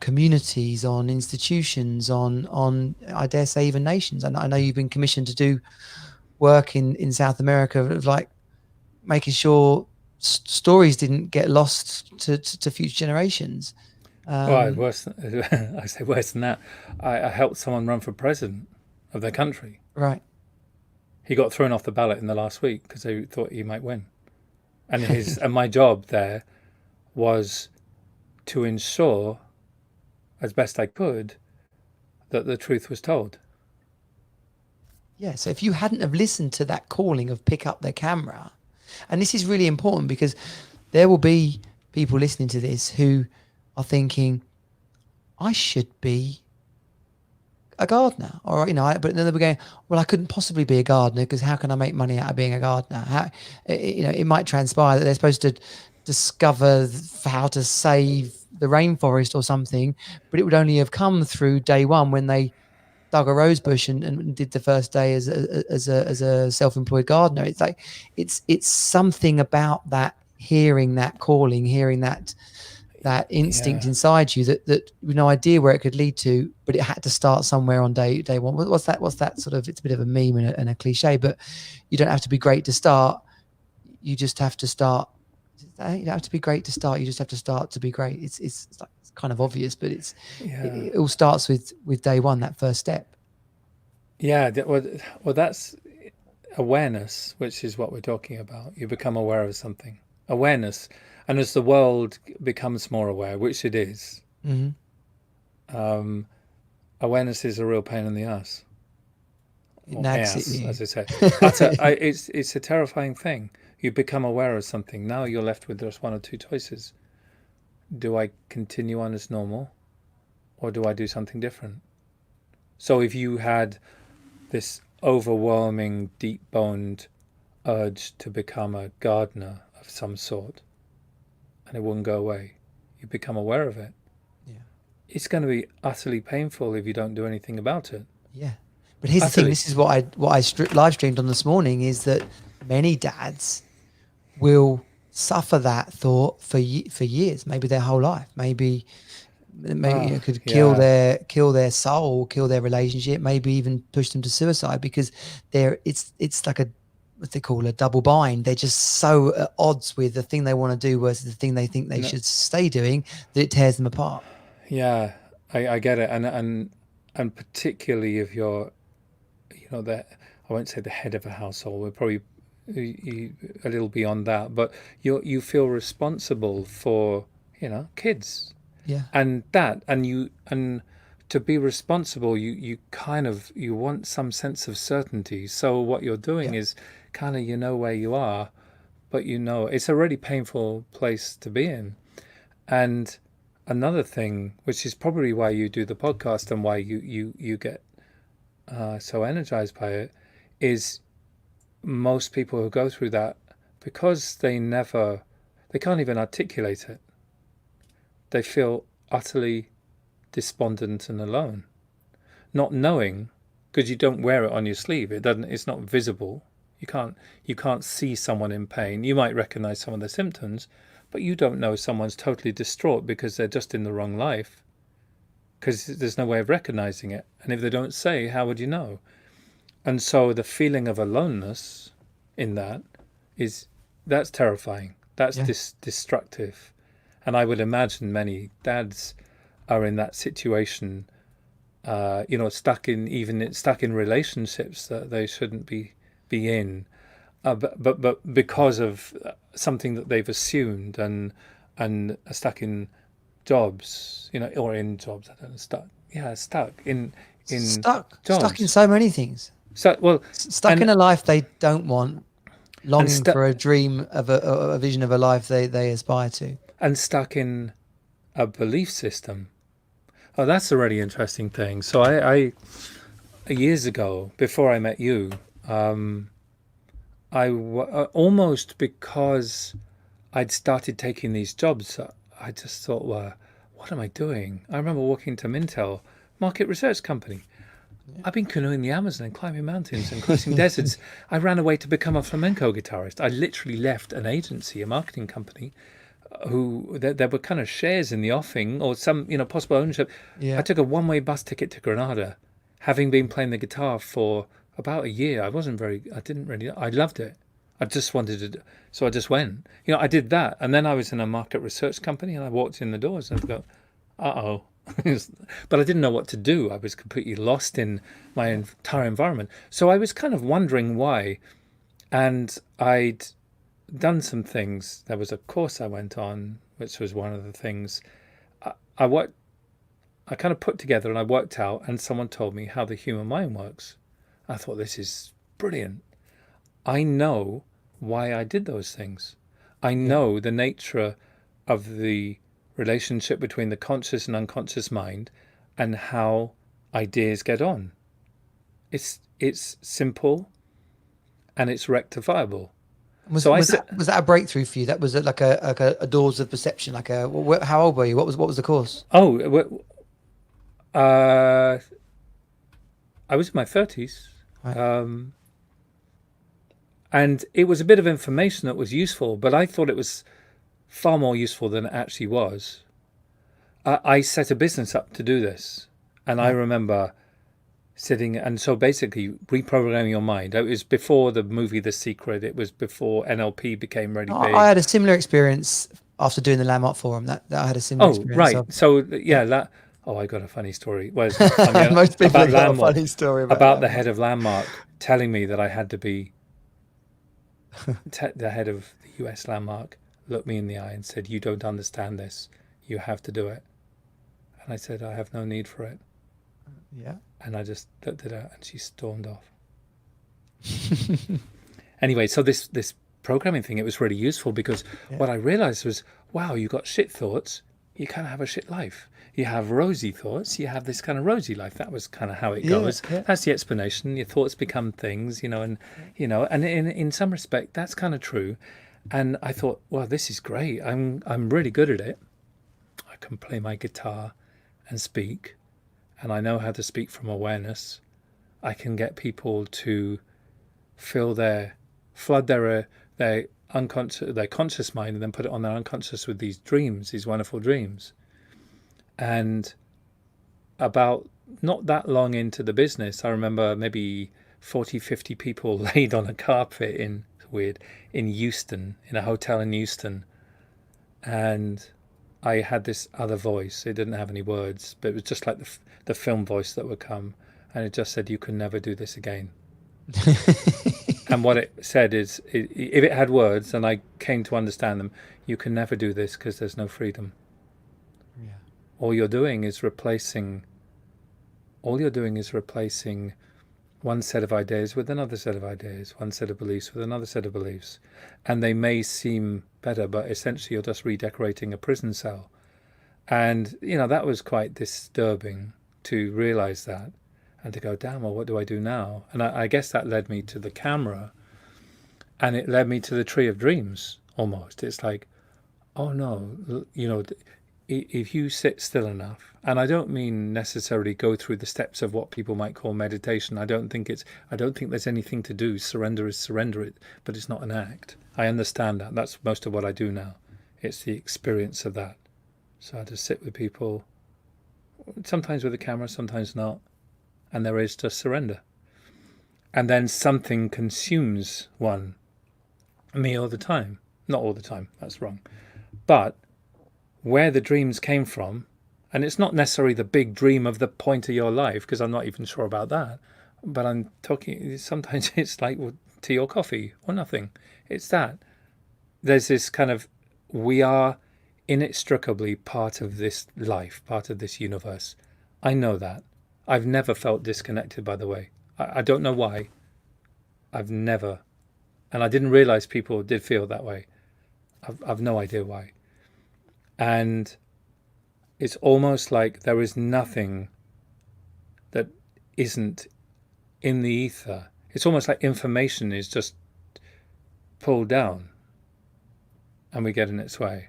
communities, on institutions, on I dare say even nations. And I know you've been commissioned to do work in South America of like making sure stories didn't get lost to future generations. well, Um, worse. I say worse than that. I helped someone run for president of their country. right. He got thrown off the ballot in the last week because they thought he might win. And my job there was to ensure, as best I could, that the truth was told. Yeah. So if you hadn't have listened to that calling of pick up the camera, and this is really important because there will be people listening to this who are thinking, I should be a gardener, or but then they'll be going, well, I couldn't possibly be a gardener because how can I make money out of being a gardener? It might transpire that they're supposed to discover how to save the rainforest or something, but it would only have come through day one when they dug a rose bush and did the first day as a self-employed gardener. It's like it's something about that, hearing that calling, hearing that instinct Yeah, inside you that no idea where it could lead to, but it had to start somewhere on day one. What's that sort of? It's a bit of a meme and a cliche, but you don't have to be great to start. You just have to start. You don't have to be great to start. You just have to start to be great. It's kind of obvious, but yeah, it all starts with day one, that first step. yeah. Well, that's awareness, which is what we're talking about. You become aware of something. Awareness, and as the world becomes more aware, which it is, Hmm. um, awareness is a real pain in the ass, It or nags at ass, you. as I say. It's a terrifying thing. You become aware of something. Now you're left with just one or two choices. Do I continue on as normal, or do I do something different? So if you had this overwhelming, deep-boned urge to become a gardener of some sort, and it wouldn't go away, you become aware of it. Yeah. It's going to be utterly painful if you don't do anything about it. Yeah. But here's the thing. Utterly. This is what I live streamed on this morning is that many dads will suffer that thought for years, maybe their whole life, maybe maybe it could Yeah. kill their soul, kill their relationship, maybe even push them to suicide, because it's like a, what they call a double bind. They're just so at odds with the thing they want to do versus the thing they think they No, should stay doing, that it tears them apart. yeah, I get it, and particularly if you're, the I won't say the head of a household. We're probably a little beyond that, but you feel responsible for kids, Yeah, and to be responsible, you kind of you want some sense of certainty. So what you're doing yeah, is kind of where you are, but it's a really painful place to be in. And another thing, which is probably why you do the podcast and why you get so energized by it, is most people who go through that, because they can't even articulate it. They feel utterly despondent and alone, not knowing, because you don't wear it on your sleeve. It's not visible. You can't see someone in pain. You might recognize some of the symptoms, but you don't know someone's totally distraught because they're just in the wrong life, because there's no way of recognizing it. And if they don't say, how would you know? And so the feeling of aloneness in that is that's terrifying. That's yeah. destructive. And I would imagine many dads are in that situation, stuck in relationships that they shouldn't be in, but because of something that they've assumed, and are stuck in jobs, or in jobs. I don't know, stuck in Stuck in jobs. so many things. So well, Stuck in and a life they don't want, and longing stuck for a dream of a vision of a life they aspire to. and stuck in a belief system. Oh, that's a really interesting thing. So I years ago, before I met you, um, almost because I'd started taking these jobs, I just thought, well, what am I doing? I remember walking to Mintel, market research company. I've been canoeing the Amazon and climbing mountains and crossing deserts. I ran away to become a flamenco guitarist. I literally left an agency, a marketing company, who there were kind of shares in the offing, or some possible ownership. I Yeah. took a one-way bus ticket to Granada, having been playing the guitar for about a year. I didn't really, I loved it. I just wanted to, so I just went. I did that, and then I was in a market research company, and I walked in the doors and I go, uh-oh. But I didn't know what to do. I was completely lost in my entire environment. So I was kind of wondering why. And I'd done some things. There was a course I went on, which was one of the things I worked, I kind of put together, and I worked out, and someone told me how the human mind works. I thought, this is brilliant. I know why I did those things. I Yeah. know the nature of the relationship between the conscious and unconscious mind, and how ideas get on. It's simple, and it's rectifiable. Was So I was said, that a breakthrough for you? That was like a doors of perception. Like how old were you? What was the course? oh, uh, I was in my 30s. Right. Um, and it was a bit of information that was useful, but I thought it was far more useful than it actually was. I set a business up to do this, and I Right. remember sitting, and so basically reprogramming your mind. It was before the movie The Secret. It was before NLP became really I big. had a similar experience after doing the Landmark Forum. That I had a similar Oh, experience right. of. So Yeah. yeah, that. Oh, I got a funny story. Well, it's not funny. Most people About have got a Landmark, funny story about about the Landmark. head of Landmark telling me that I had to be the head of the US Landmark. Looked me in the eye and said, "You don't understand this. You have to do it." And I said, "I have no need for it." Yeah. And I just looked at her, and she stormed off. Anyway, so this programming thing, it was really useful, because Yeah. what I realized was, wow, you got shit thoughts, you kind of have a shit life. You have rosy thoughts, you have this kind of rosy life. That was kind of how it Yeah. goes. Yeah. That's the explanation. Your thoughts become things, and and in some respect that's kind of true. And I thought, well, this is great. I'm really good at it. I can play my guitar and speak, and I know how to speak from awareness. I can get people to fill flood their unconscious, their conscious mind, and then put it on their unconscious with these dreams, these wonderful dreams. And about not that long into the business, I remember maybe 40, 50 people laid on a carpet in, weird, in Euston, in a hotel in Euston. And I had this other voice. It didn't have any words, but it was just like the film voice that would come. And it just said, "You can never do this again." And what it said is, if it had words and I came to understand them, "You can never do this because there's no freedom. Yeah. All you're doing is replacing one set of ideas with another set of ideas, one set of beliefs with another set of beliefs. And they may seem better, but essentially you're just redecorating a prison cell." And, that was quite disturbing to realize that and to go, damn, well, what do I do now? And I guess that led me to the camera, and it led me to the Tree of Dreams almost. It's like, oh no, if you sit still enough, and I don't mean necessarily go through the steps of what people might call meditation. I don't think there's anything to do. Surrender is surrender, but it's not an act. I understand that. That's most of what I do now. It's the experience of that. So I just sit with people, sometimes with a camera, sometimes not, and there is just surrender. And then something consumes me all the time. Not all the time, that's wrong. But where the dreams came from, and it's not necessarily the big dream of the point of your life, because I'm not even sure about that, but I'm talking, sometimes it's like tea or coffee or nothing. It's that. There's this kind of, we are inextricably part of this life, part of this universe. I know that. I've never felt disconnected, by the way. I don't know why. I've never. And I didn't realize people did feel that way. I've no idea why. And it's almost like there is nothing that isn't in the ether. It's almost like information is just pulled down and we get in its way.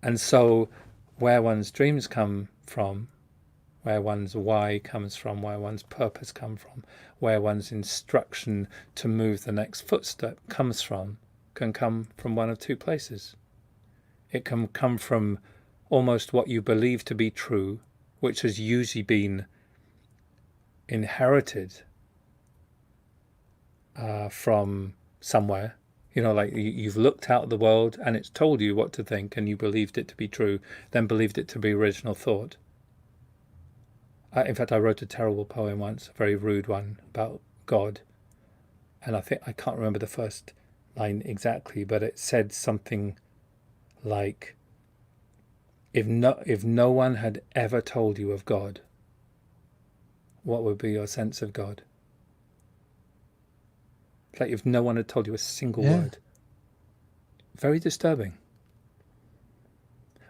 And so where one's dreams come from, where one's why comes from, where one's purpose comes from, where one's instruction to move the next footstep comes from, can come from one of two places. It can come from almost what you believe to be true, which has usually been inherited from somewhere. Like you've looked out at the world and it's told you what to think and you believed it to be true, then believed it to be original thought. In fact, I wrote a terrible poem once, a very rude one, about God. And I can't remember the first line exactly, but it said something like, if no one had ever told you of God, what would be your sense of God? Like if no one had told you a single word. Very disturbing.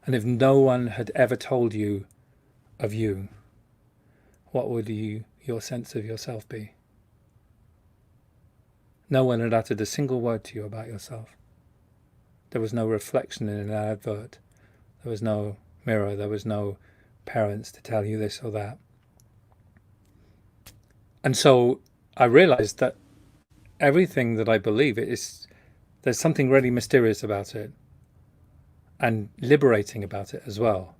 And if no one had ever told you of you, what would your sense of yourself be? No one had uttered a single word to you about yourself. There was no reflection in an advert. There was no mirror. There was no parents to tell you this or that. And so I realized that everything that I believe, there's something really mysterious about it and liberating about it as well.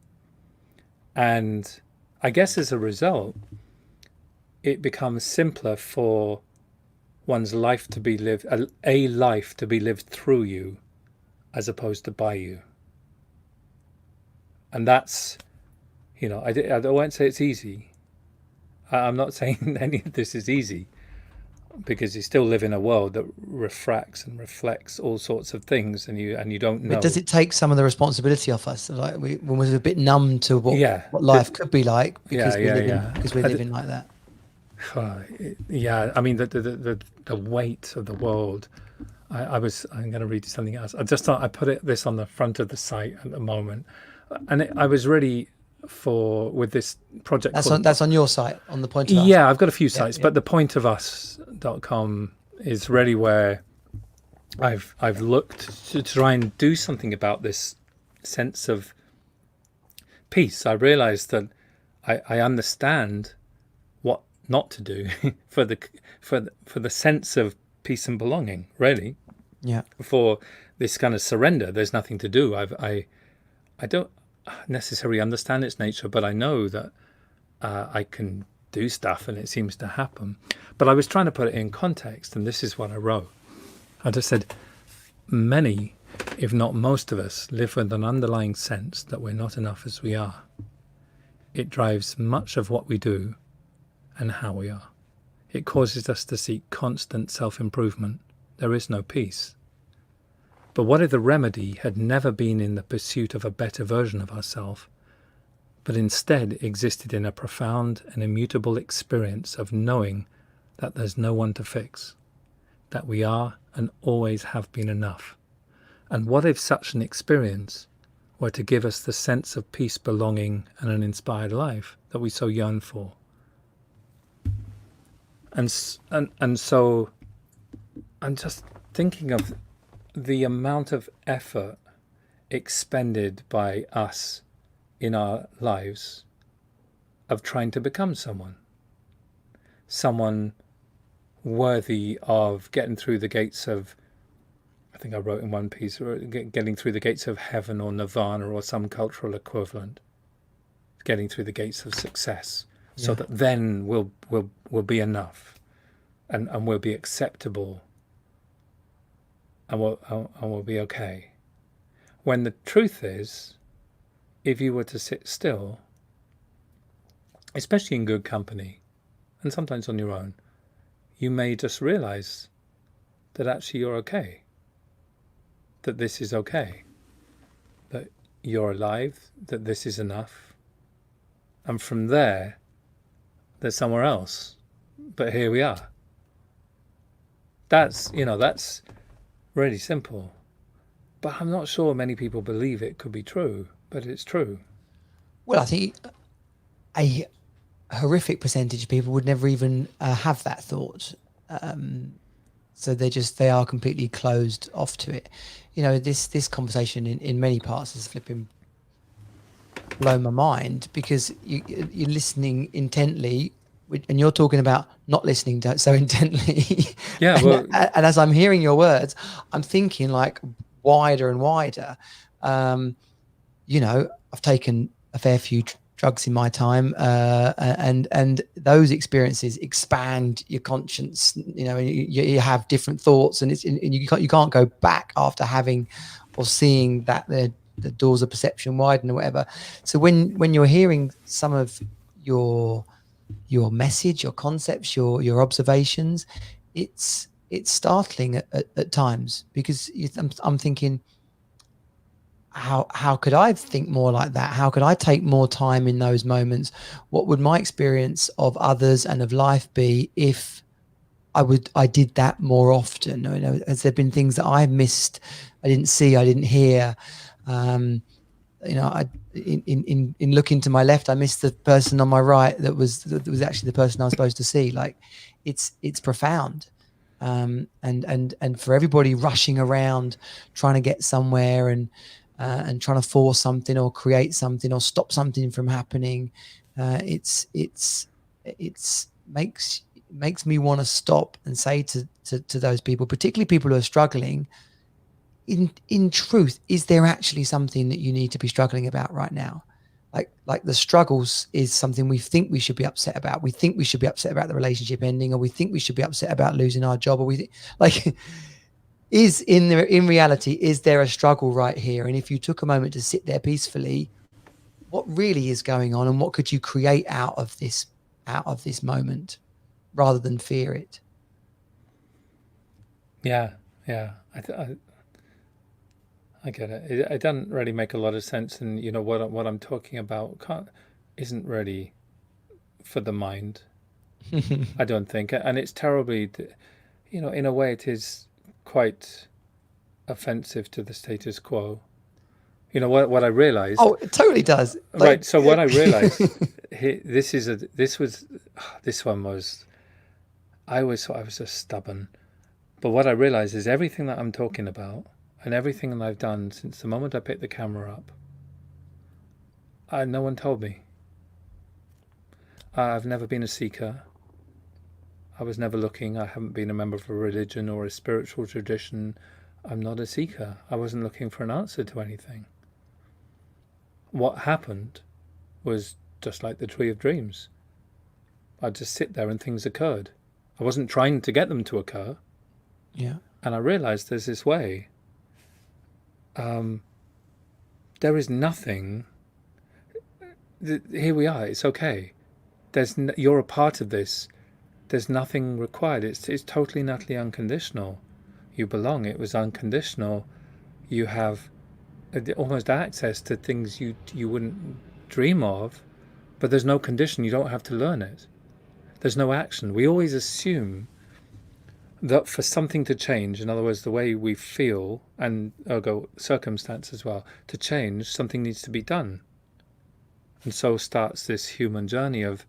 And I guess as a result, it becomes simpler for one's life to be lived, a life to be lived through you as opposed to by you. And that's, I won't say it's easy. I'm not saying any of this is easy, because you still live in a world that refracts and reflects all sorts of things, and you don't know. But does it take some of the responsibility off us? Like when we're a bit numb to what life could be like because we're living like that. Yeah, I mean the weight of the world. I'm going to read you something else. I just thought I put this on the front of the site at the moment, and I was really with this project. That's on your site, on the Point of Us. Yeah, I've got a few sites, but the pointofus.com is really where I've looked to try and do something about this sense of peace. I realized that I understand what not to do for the sense of peace and belonging, really. Yeah. For this kind of surrender, there's nothing to do. I don't necessarily understand its nature, but I know that I can do stuff and it seems to happen. But I was trying to put it in context, and this is what I wrote. I just said, many, if not most of us, live with an underlying sense that we're not enough as we are. It drives much of what we do and how we are. It causes us to seek constant self-improvement. There is no peace. But what if the remedy had never been in the pursuit of a better version of ourselves, but instead existed in a profound and immutable experience of knowing that there's no one to fix, that we are and always have been enough? And what if such an experience were to give us the sense of peace, belonging, and an inspired life that we so yearn for? And so I'm just thinking of the amount of effort expended by us in our lives of trying to become someone worthy of getting through the gates of, I think I wrote in one piece, getting through the gates of heaven or nirvana or some cultural equivalent, getting through the gates of success, so that then we'll be enough, and we'll be acceptable, and we'll be okay. When the truth is, if you were to sit still, especially in good company, and sometimes on your own, you may just realize that actually you're okay, that this is okay, that you're alive, that this is enough. And from there, there's somewhere else. But here we are. That's really simple. But I'm not sure many people believe it could be true, but it's true. Well, I think a horrific percentage of people would never even have that thought. So they are completely closed off to it. This conversation in many parts is flipping blown my mind, because you're listening intently, and you're talking about not listening so intently. Yeah, well, and as I'm hearing your words, I'm thinking like wider and wider. I've taken a fair few drugs in my time, and those experiences expand your conscience. You have different thoughts, and you can't go back after having or seeing that the doors of perception widen or whatever. So when you're hearing some of your message, your concepts, your observations, it's startling at times, because I'm thinking, how could I think more like that? How could I take more time in those moments? What would my experience of others and of life be if I did that more often? Has there been things that I missed, I didn't see, I didn't hear? I in looking to my left, I missed the person on my right that was actually the person I was supposed to see. Like, it's profound. And for everybody rushing around trying to get somewhere, and trying to force something or create something or stop something from happening, it's makes me want to stop and say to those people, particularly people who are struggling, in truth, is there actually something that you need to be struggling about right now? Like the struggles is something we think we should be upset about. We think we should be upset about the relationship ending, or we think we should be upset about losing our job, or we think, like, in reality, is there a struggle right here? And if you took a moment to sit there peacefully, what really is going on, and what could you create out of this moment, rather than fear it? yeah. I get it. It doesn't really make a lot of sense, and what I'm talking about isn't really for the mind. I don't think, and it's terribly, in a way, it is quite offensive to the status quo. What I realized. Oh, it totally does. Right. So what I realized, this one was. I always thought I was just stubborn, but what I realized is everything that I'm talking about, and everything that I've done since the moment I picked the camera up, no one told me. I've never been a seeker. I was never looking. I haven't been a member of a religion or a spiritual tradition. I'm not a seeker. I wasn't looking for an answer to anything. what happened was just like the Tree of Dreams. I'd just sit there and things occurred. I wasn't trying to get them to occur. Yeah. And I realized there's this way. There is nothing. Here we are. It's okay. You're a part of this. There's nothing required. It's totally and utterly unconditional. You belong. It was unconditional. You have almost access to things you wouldn't dream of, but there's no condition. You don't have to learn it. There's no action. We always assume that for something to change, in other words, the way we feel and ergo circumstance as well, to change, something needs to be done. And so starts this human journey of,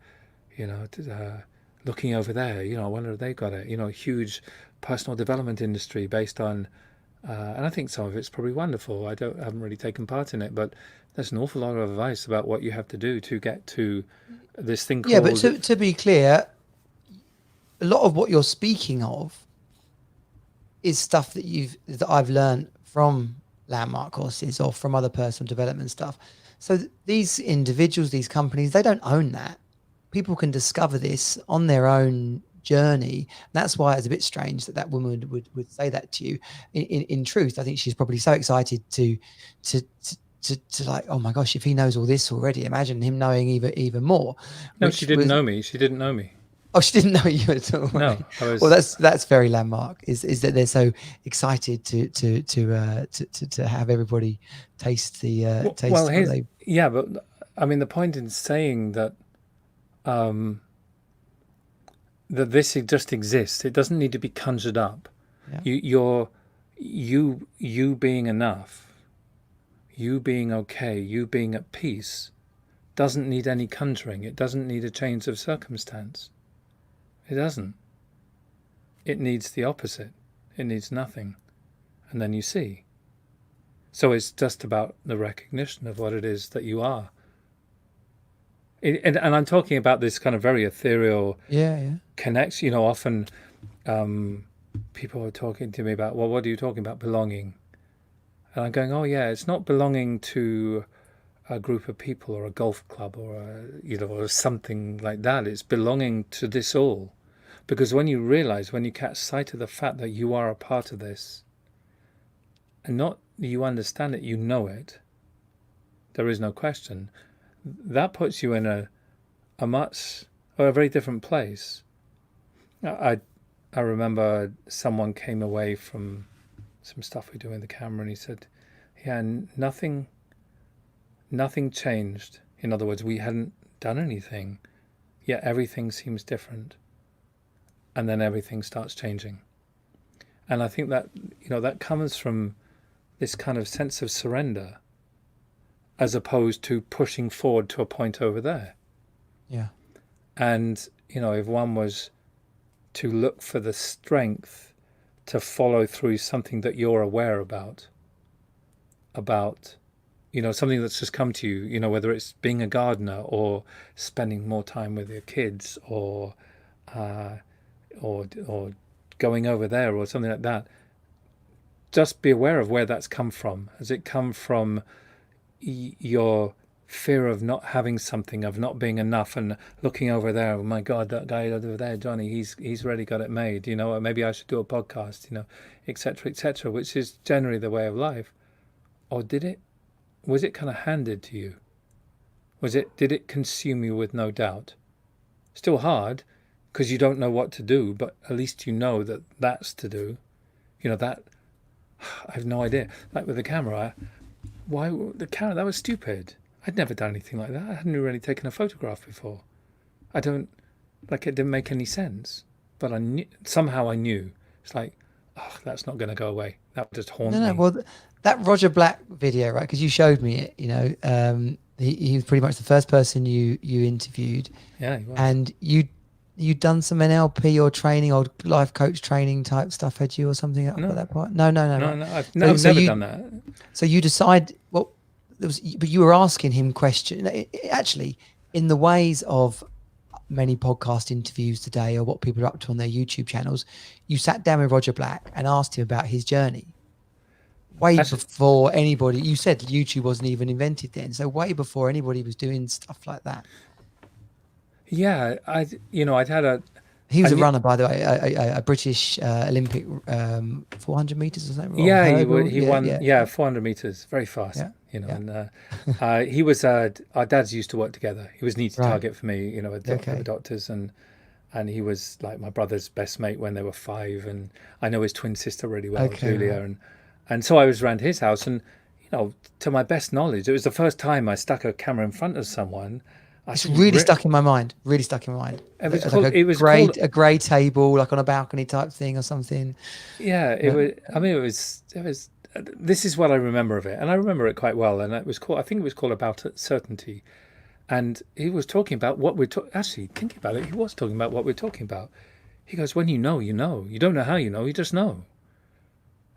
looking over there, I wonder if they got it, huge personal development industry based on, and I think some of it's probably wonderful. I haven't really taken part in it, but there's an awful lot of advice about what you have to do to get to this thing called... Yeah, but to be clear, a lot of what you're speaking of is stuff that I've learned from landmark courses or from other personal development stuff. So these individuals, these companies, they don't own that. People can discover this on their own journey. That's why it's a bit strange that woman would say that to you. In truth, I think she's probably so excited to like, oh my gosh, if he knows all this already, imagine him knowing even more. No, she didn't know me. She didn't know me. Oh, she didn't know you at all. No, I was... Well, that's very landmark. Is that they're so excited to have everybody taste the taste. Well, yeah, but I mean, the point in saying that that this just exists. It doesn't need to be conjured up. Yeah. You being enough, you being okay, you being at peace, doesn't need any conjuring. It doesn't need a change of circumstance. It doesn't. It needs the opposite. It needs nothing. And then you see. So it's just about the recognition of what it is that you are. And I'm talking about this kind of very ethereal connection. Often people are talking to me about, well, what are you talking about? Belonging. And I'm going, oh yeah, it's not belonging to a group of people or a golf club or or something like that. It's belonging to this all. Because when you catch sight of the fact that you are a part of this, and not you understand it, you know it, there is no question, that puts you in a very different place. I remember someone came away from some stuff we do in the camera and he said, yeah, nothing changed. In other words, we hadn't done anything, yet everything seems different. And then everything starts changing. And I think that, that comes from this kind of sense of surrender, as opposed to pushing forward to a point over there. Yeah. And, if one was to look for the strength to follow through something that you're aware about, something that's just come to you, whether it's being a gardener or spending more time with your kids or going over there or something like that, just be aware of where that's come from. Has it come from your fear of not having something, of not being enough, and looking over there, oh my God, that guy over there, Johnny, he's really got it made, or maybe I should do a podcast, etc., which is generally the way of life? Or was it kind of handed to you? Did it consume you with no doubt? Still hard, because you don't know what to do, but at least you know that that's to do. That, I have no idea. Like with the camera, that was stupid. I'd never done anything like that. I hadn't really taken a photograph before. It didn't make any sense. But somehow I knew. It's like, that's not going to go away. That would just haunt me. No, well, that Roger Black video, right? Because you showed me it, he was pretty much the first person you interviewed. Yeah, he was. And you'd done some NLP or training or life coach training type stuff, had you, or something at that point? No. I've never done that. So you decide, well, but you were asking him questions. Actually, in the ways of many podcast interviews today or what people are up to on their YouTube channels, you sat down with Roger Black and asked him about his journey. way That's before anybody. You said YouTube wasn't even invented then, so way before anybody was doing stuff like that. yeah. I'd had a He I was a knew runner, by the way, a British Olympic 400 meters or something, or yeah hurdle. he Yeah, won yeah, 400 meters very fast. yeah, yeah. And he was our dads used to work together. He was an easy Right. target for me. They were Okay. doctors, and he was like my brother's best mate when they were 5, and I know his twin sister really well, Okay. Julia, Right. and so I was around his house, and to my best knowledge, it was the first time I stuck a camera in front of someone. I It's think really stuck in my mind. Really stuck in my mind. It's like it was called a grey table, like on a balcony type thing or something. yeah, it Uh, was. I mean, it was. This is what I remember of it, and I remember it quite well. And it was called. I think it was called About Certainty, and he was talking about what we're actually thinking about it. He was talking about what we're talking about. He goes, "When you know, you know. You don't know how you know. You just know."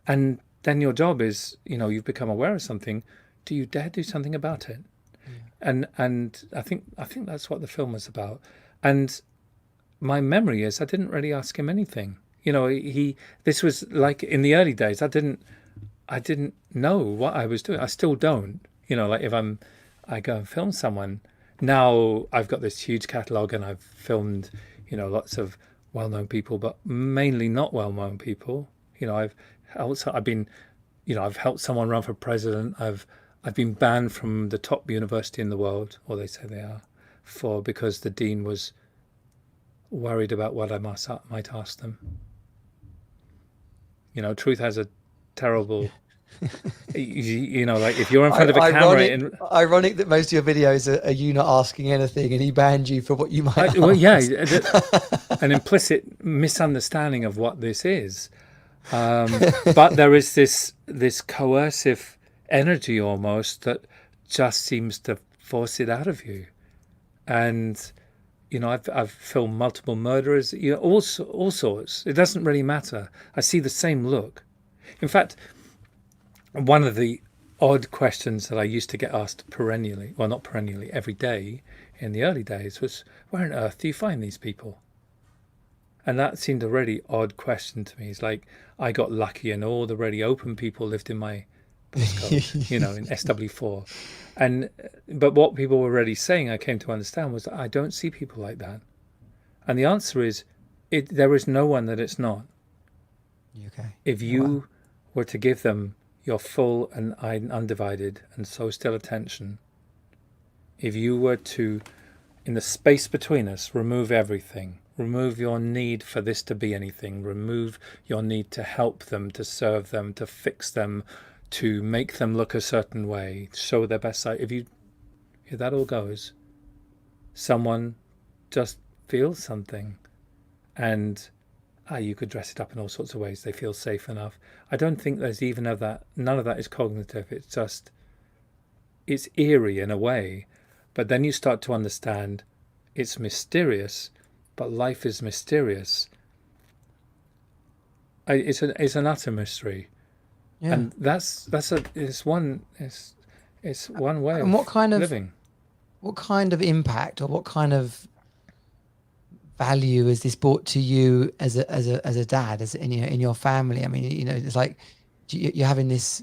And then your job is, you've become aware of something. Do you dare do something about it? yeah. And I think that's what the film was about. And my memory is I didn't really ask him anything. He this was like in the early days. I didn't know what I was doing. I still don't. Like if I go and film someone. Now I've got this huge catalogue and I've filmed, lots of well-known people, but mainly not well-known people. I've been, I've helped someone run for president. I've been banned from the top university in the world, or they say they are, because the dean was worried about what I might ask them. Truth has a terrible, like if you're in front of a camera Ironic, and ironic that most of your videos are you not asking anything, and he banned you for what you might well, yeah, ask. an implicit misunderstanding of what this is. But there is this coercive energy almost that just seems to force it out of you. And I've filmed multiple murderers, all sorts. It doesn't really matter. I see the same look. In fact, one of the odd questions that I used to get asked perennially, well, not perennially, every day in the early days was, where on earth do you find these people? And that seemed a really odd question to me. It's like I got lucky and all the really open people lived in my postcode, in SW4. And but what people were really saying, I came to understand, was that I don't see people like that. And the answer is, there is no one that it's not. Okay. If Oh, wow. you were to give them your full and undivided and so still attention, if you were to, in the space between us, remove everything, remove your need for this to be anything, remove your need to help them, to serve them, to fix them, to make them look a certain way, show their best side. If that all goes, someone just feels something, and you could dress it up in all sorts of ways. They feel safe enough. I don't think there's even of that. None of that is cognitive. It's eerie in a way, but then you start to understand it's mysterious, but life is mysterious. It's an utter mystery, Yeah. and it's one way And of living. what kind of impact or what kind of value has this brought to you as a dad, as in your family? I mean, it's like you're having this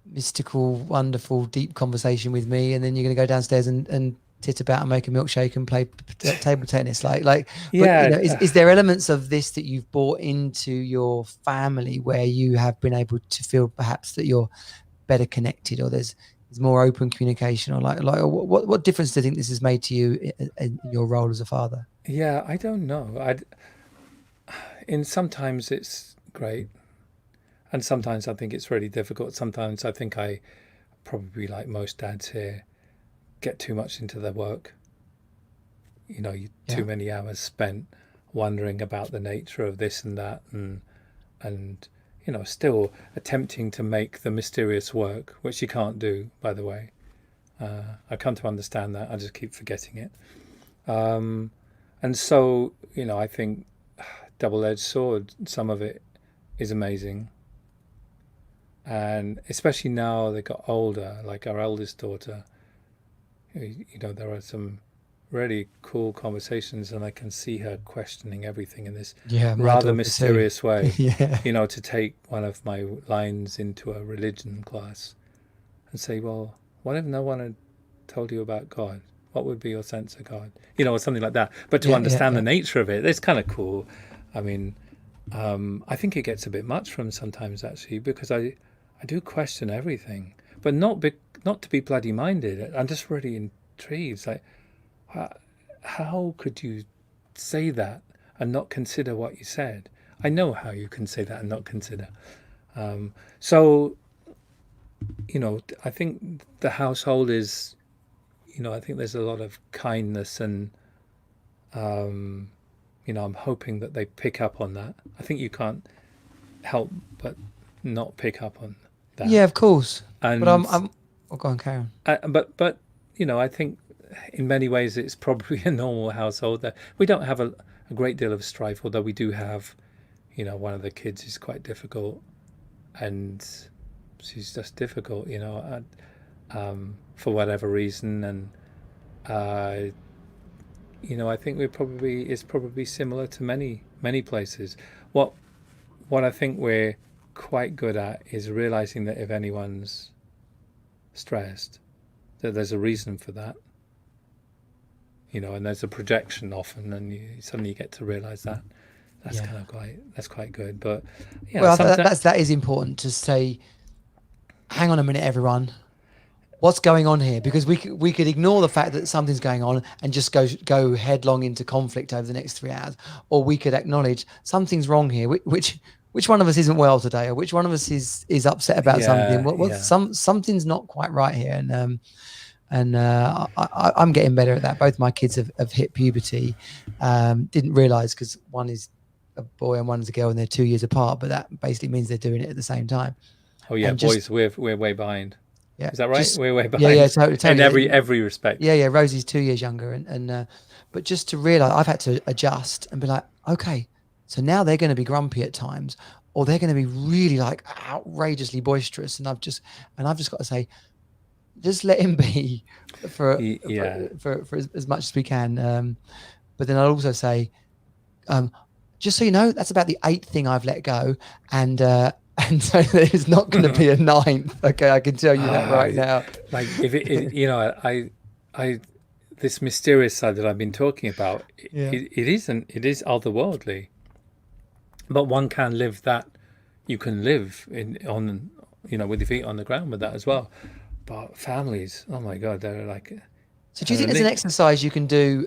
mystical, wonderful, deep conversation with me, and then you're going to go downstairs and tit about and make a milkshake and play table tennis. But Yeah, is there elements of this that you've brought into your family where you have been able to feel perhaps that you're better connected, or there's more open communication, or what difference do you think this has made to you in your role as a father? yeah. I don't know. Sometimes it's great, and sometimes I think it's really difficult. Sometimes I think I probably, like most dads here, get too much into their work. Yeah. Too many hours spent wondering about the nature of this and that, and still attempting to make the mysterious work, which you can't do, by the way. I come to understand that. I just keep forgetting it. Um, and so, I think double-edged sword. Some of it is amazing, and especially now they got older. Like our eldest daughter, there are some really cool conversations, and I can see her questioning everything in this Yeah, my rather daughter too. mysterious way. Yeah. To take one of my lines into a religion class and say, well, what if no one had told you about God? What would be your sense of God? Or something like that. But to Yeah, yeah, understand yeah. the nature of it, it's kind of cool. I mean, I think it gets a bit much from sometimes, actually, because I do question everything, but not to be bloody minded. I'm just really intrigued. Like, how could you say that and not consider what you said? I know how you can say that and not consider. So, I think the household is, I think there's a lot of kindness and, I'm hoping that they pick up on that. I think you can't help but not pick up on that. Yeah, of course. But And, oh, go on, Karen. but, I think in many ways it's probably a normal household that we don't have a great deal of strife, although we do have, one of the kids is quite difficult and she's just difficult, for whatever reason. And, I think it's probably similar to many places. What I think we're quite good at is realizing that if anyone's stressed, that there's a reason for that, and there's a projection often, and you suddenly get to realize that. Yeah. That's quite good. But Well, sometimes that is important to say. Hang on a minute, everyone. What's going on here? Because we could ignore the fact that something's going on and just go headlong into conflict over the next 3 hours, or we could acknowledge something's wrong here. Which one of us isn't well today, or which one of us is upset about something? yeah. Something's not quite right here, and I'm getting better at that. Both my kids have hit puberty. Didn't realize because one is a boy and one is a girl, and they're 2 years apart. But that basically means they're doing it at the same time. Oh yeah, And boys, we're way behind. yeah, Is that right? just We're way yeah, behind in totally. every respect. Yeah. Rosie's 2 years younger, but just to realize I've had to adjust and be like, okay, so now they're going to be grumpy at times, or they're going to be really like outrageously boisterous, and I've just got to say, just let him be for Yeah. for as much as we can. But then I'll also say, just so you know, that's about the 8th thing I've let go, and so there's not going to be a 9th. Okay, I can tell you that right now. Like if I this mysterious side that I've been talking about, Yeah. it is otherworldly, but one can live that. You can live with your feet on the ground with that as well. But families, oh my God, they're like. So do you think there's an exercise you can do?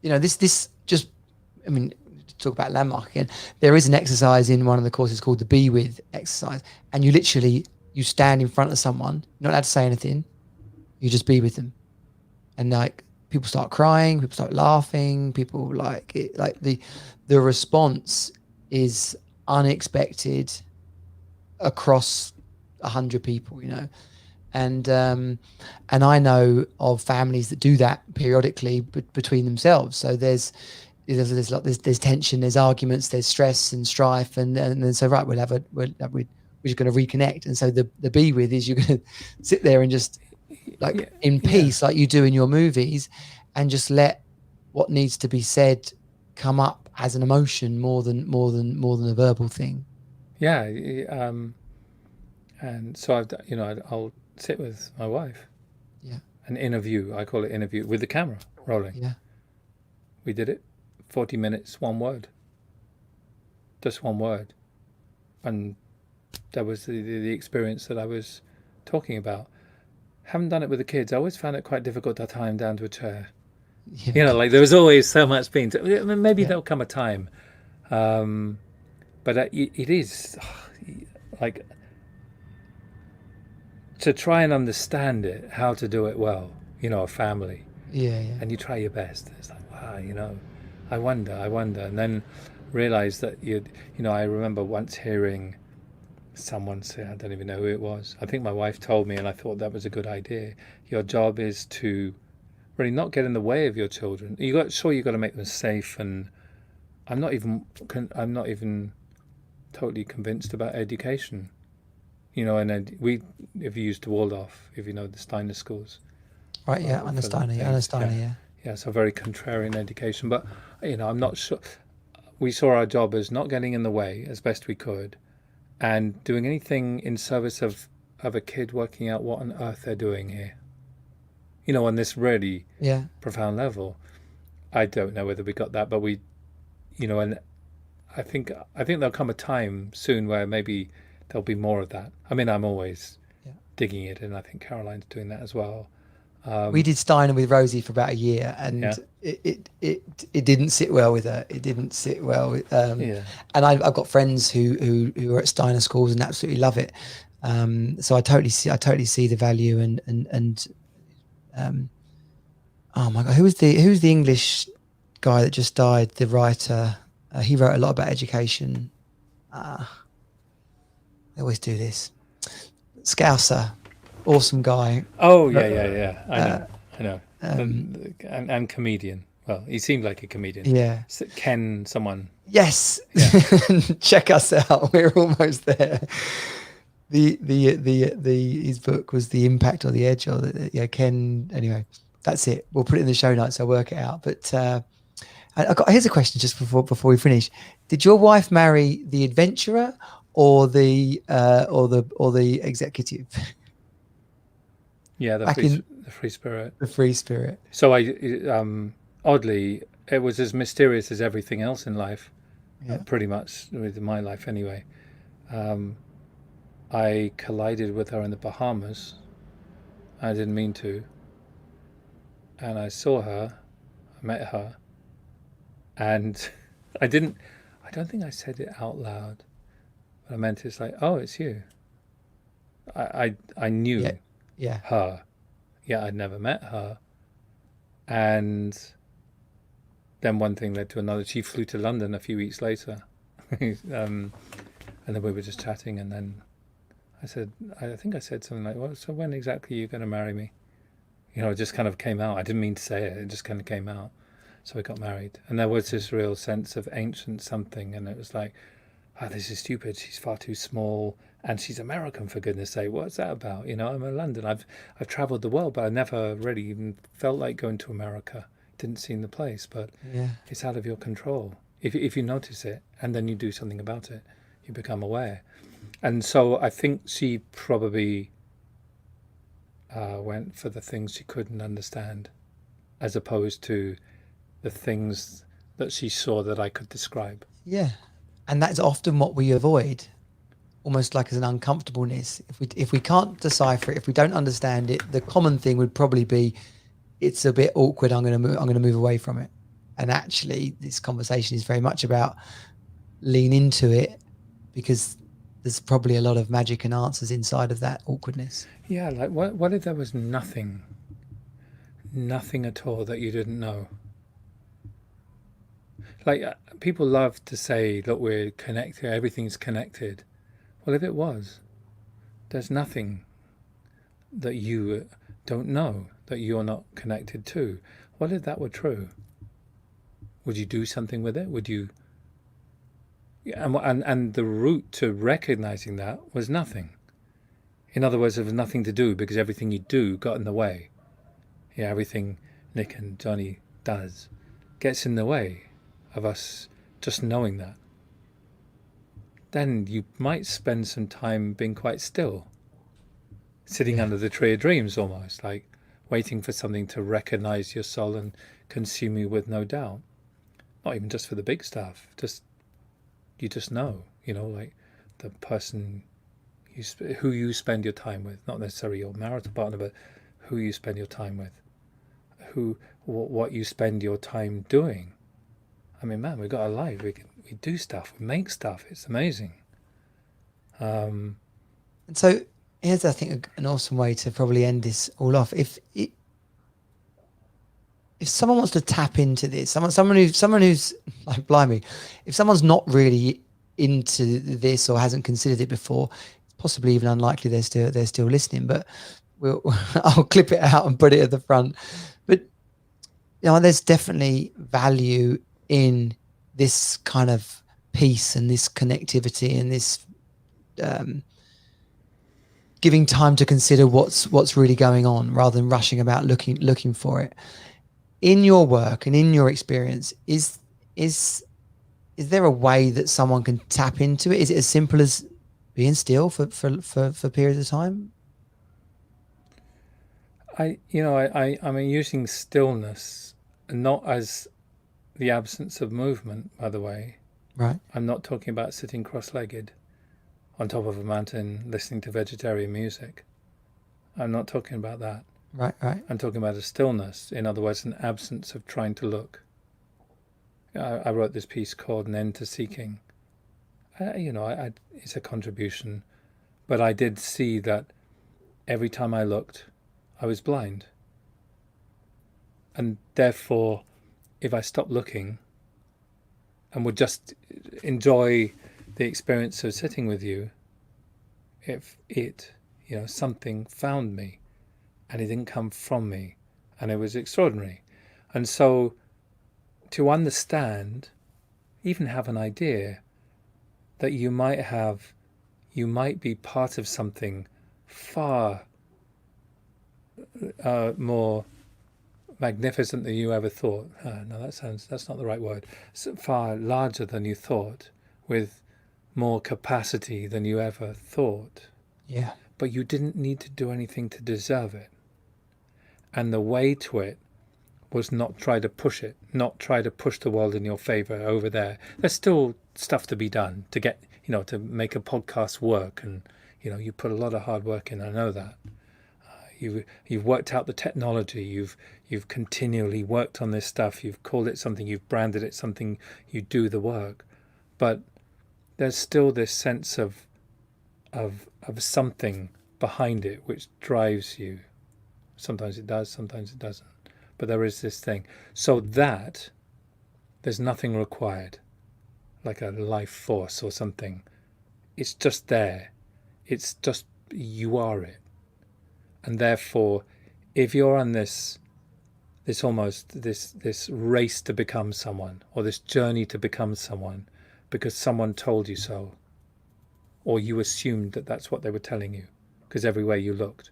This just, I mean, to talk about landmark again, there is an exercise in one of the courses called the Be With exercise. And you stand in front of someone, you're not allowed to say anything. You just be with them. And like people start crying, people start laughing, people like it, like the response is unexpected across 100 people, and I know of families that do that periodically between themselves. So there's tension, there's arguments, there's stress and strife, and then so right, we're just going to reconnect. And so the be with is you're going to sit there and just like in peace, like you do in your movies, and just let what needs to be said come up as an emotion more than a verbal thing. Yeah, and so I'll sit with my wife. Yeah. An interview, I call it interview, with the camera rolling. Yeah. We did it, 40 minutes, one word, just one word, and that was the experience that I was talking about. Haven't done it with the kids. I always found it quite difficult to tie them down to a chair. Yeah. Like there was always so much being. Maybe there'll come a time, but it is like to try and understand it, how to do it well. A family. Yeah. And you try your best. It's like wow, I wonder, and then realize that I remember once hearing someone say, I don't even know who it was. I think my wife told me, and I thought that was a good idea. Your job is to really not get in the way of your children. You got to make them safe, and I'm not even totally convinced about education. And then if you used Waldorf, if you know the Steiner schools. Right. Yeah. Understand. Yeah. yeah, so very contrarian education. But I'm not sure. We saw our job as not getting in the way as best we could, and doing anything in service of a kid working out what on earth they're doing here. On this really Yeah. profound level. I don't know whether we got that, but and I think there'll come a time soon where maybe there'll be more of that. I mean, I'm always Yeah. digging it, and I think Caroline's doing that as well. We did Steiner with Rosie for about a year, Yeah, and it didn't sit well with her. It didn't sit well with, yeah, and I've got friends who are at Steiner schools and absolutely love it. So I totally see the value and um, oh my God, who's the English guy that just died? The writer, he wrote a lot about education. Uh, they always do this. Scouser, awesome guy. oh Uh, yeah, yeah, yeah. I know, uh, I know. um, And comedian. Well, he seemed like a comedian. yeah. Ken, someone. Yes, Yeah, check us out. We're almost there. The his book was The Impact or The Edge or yeah, Ken. Anyway, that's it. We'll put it in the show notes. I'll work it out. But here's a question just before we finish. Did your wife marry the adventurer or the executive? yeah. Back in The free spirit. the free spirit. So oddly, it was as mysterious as everything else in life, Yeah. pretty much with my life anyway. Um, I collided with her in the Bahamas. I didn't mean to, and I saw her. I met her, and I didn't. I don't think I said it out loud, but I meant it's like, oh, it's you. I Yeah. knew Yeah. her. Yeah, I'd never met her, and then one thing led to another. She flew to London a few weeks later, and then we were just chatting, and then I think I said something like, "Well, so when exactly are you going to marry me?" It just kind of came out. I didn't mean to say it. It just kind of came out. So we got married, and there was this real sense of ancient something, and it was like, "Oh, this is stupid. She's far too small, and she's American for goodness' sake. What's that about?" I'm in London. I've travelled the world, but I never really even felt like going to America. Didn't seem the place, but Yeah. it's out of your control. If you notice it, and then you do something about it, you become aware. And so I think she probably went for the things she couldn't understand, as opposed to the things that she saw that I could describe. Yeah. And that's often what we avoid, almost like as an uncomfortableness. If we can't decipher it, if we don't understand it, the common thing would probably be it's a bit awkward. I'm going to move away from it. And actually, this conversation is very much about lean into it because there's probably a lot of magic and answers inside of that awkwardness. Yeah, like what if there was nothing at all that you didn't know? Like people love to say, look, we're connected, everything's connected. Well, if it was, there's nothing that you don't know that you're not connected to. What if that were true? Would you do something with it? Would you? And the route to recognizing that was nothing. In other words, there was nothing to do because everything you do got in the way. Yeah, everything Nick and Johnny does gets in the way of us just knowing that. Then you might spend some time being quite still, sitting Yeah. under the tree of dreams almost, like waiting for something to recognize your soul and consume you with no doubt. Not even just for the big stuff, you just know, like the person who you spend your time with, not necessarily your marital partner, but who you spend your time with, what you spend your time doing. I mean, man, we've got a life. We do stuff. We make stuff. It's amazing. And so here's, I think, an awesome way to probably end this all off. If someone wants to tap into this, someone who's like, blimey, if someone's not really into this or hasn't considered it before, it's possibly even unlikely they're still listening. But I'll clip it out and put it at the front. But there's definitely value in this kind of peace and this connectivity and this giving time to consider what's really going on rather than rushing about looking for it. in your work and in your experience, is is there a way that someone can tap into it? Is it as simple as being still for periods of time? I'm using stillness not as the absence of movement, by the way. Right, I'm not talking about sitting cross-legged on top of a mountain listening to vegetarian music. I'm not talking about that. right, right. I'm talking about a stillness, in other words, an absence of trying to look. I wrote this piece called An End to Seeking. It's a contribution, but I did see that every time I looked, I was blind. And therefore, if I stopped looking and would just enjoy the experience of sitting with you, if something found me and it didn't come from me, and it was extraordinary. And so to understand, even have an idea that you might be part of something far more magnificent than you ever thought. No, that's not the right word. Far larger than you thought, with more capacity than you ever thought. Yeah, But you didn't need to do anything to deserve it. And the way to it was not try to push it, not try to push the world in your favor over there. There's still stuff to be done to get, to make a podcast work. And, you put a lot of hard work in. I know that. You've worked out the technology. You've continually worked on this stuff. You've called it something. You've branded it something. You do the work, but there's still this sense of something behind it which drives you. Sometimes it does, sometimes it doesn't. But there is this thing. So that there's nothing required, like a life force or something. It's just there. It's just you are it. And therefore, if you're on this race to become someone, or this journey to become someone, because someone told you so, or you assumed that that's what they were telling you, because everywhere you looked,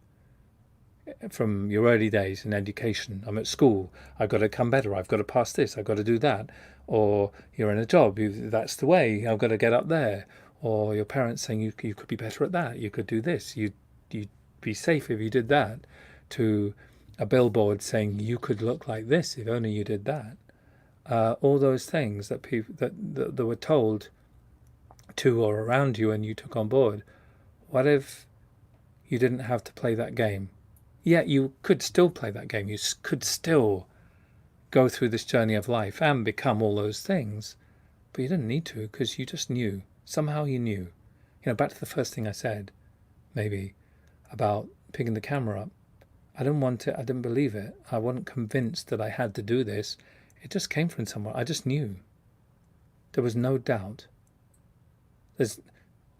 from your early days in education, I'm at school, I've got to come better, I've got to pass this, I've got to do that, or you're in a job, that's the way, I've got to get up there, or your parents saying you could be better at that, you could do this, you'd be safe if you did that, to a billboard saying you could look like this if only you did that. All those things that people that were told to or around you and you took on board. What if you didn't have to play that game? Yeah, you could still play that game. You could still go through this journey of life and become all those things, but you didn't need to, because you just knew. Somehow you knew. Back to the first thing I said, maybe, about picking the camera up. I didn't want it. I didn't believe it. I wasn't convinced that I had to do this. It just came from somewhere. I just knew. There was no doubt. There's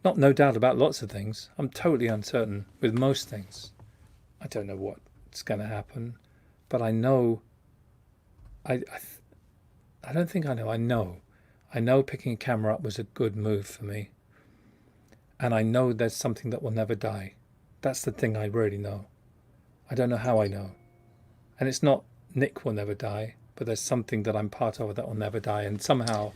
not no doubt about lots of things. I'm totally uncertain with most things. I don't know what's going to happen, but I know. I don't think I know. I know. I know picking a camera up was a good move for me. And I know there's something that will never die. That's the thing I really know. I don't know how I know. And it's not Nick will never die, but there's something that I'm part of that will never die. And somehow,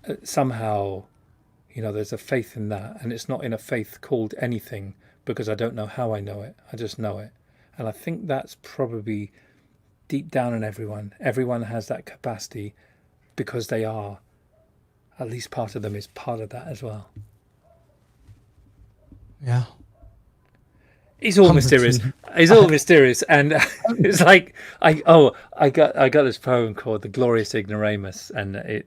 there's a faith in that. And it's not in a faith called anything, because I don't know how I know it. I just know it. And I think that's probably deep down in everyone. Everyone has that capacity, because they are. At least part of them is part of that as well. Yeah. It's all mysterious. It's all mysterious, and it's like I got this poem called "The Glorious Ignoramus," and it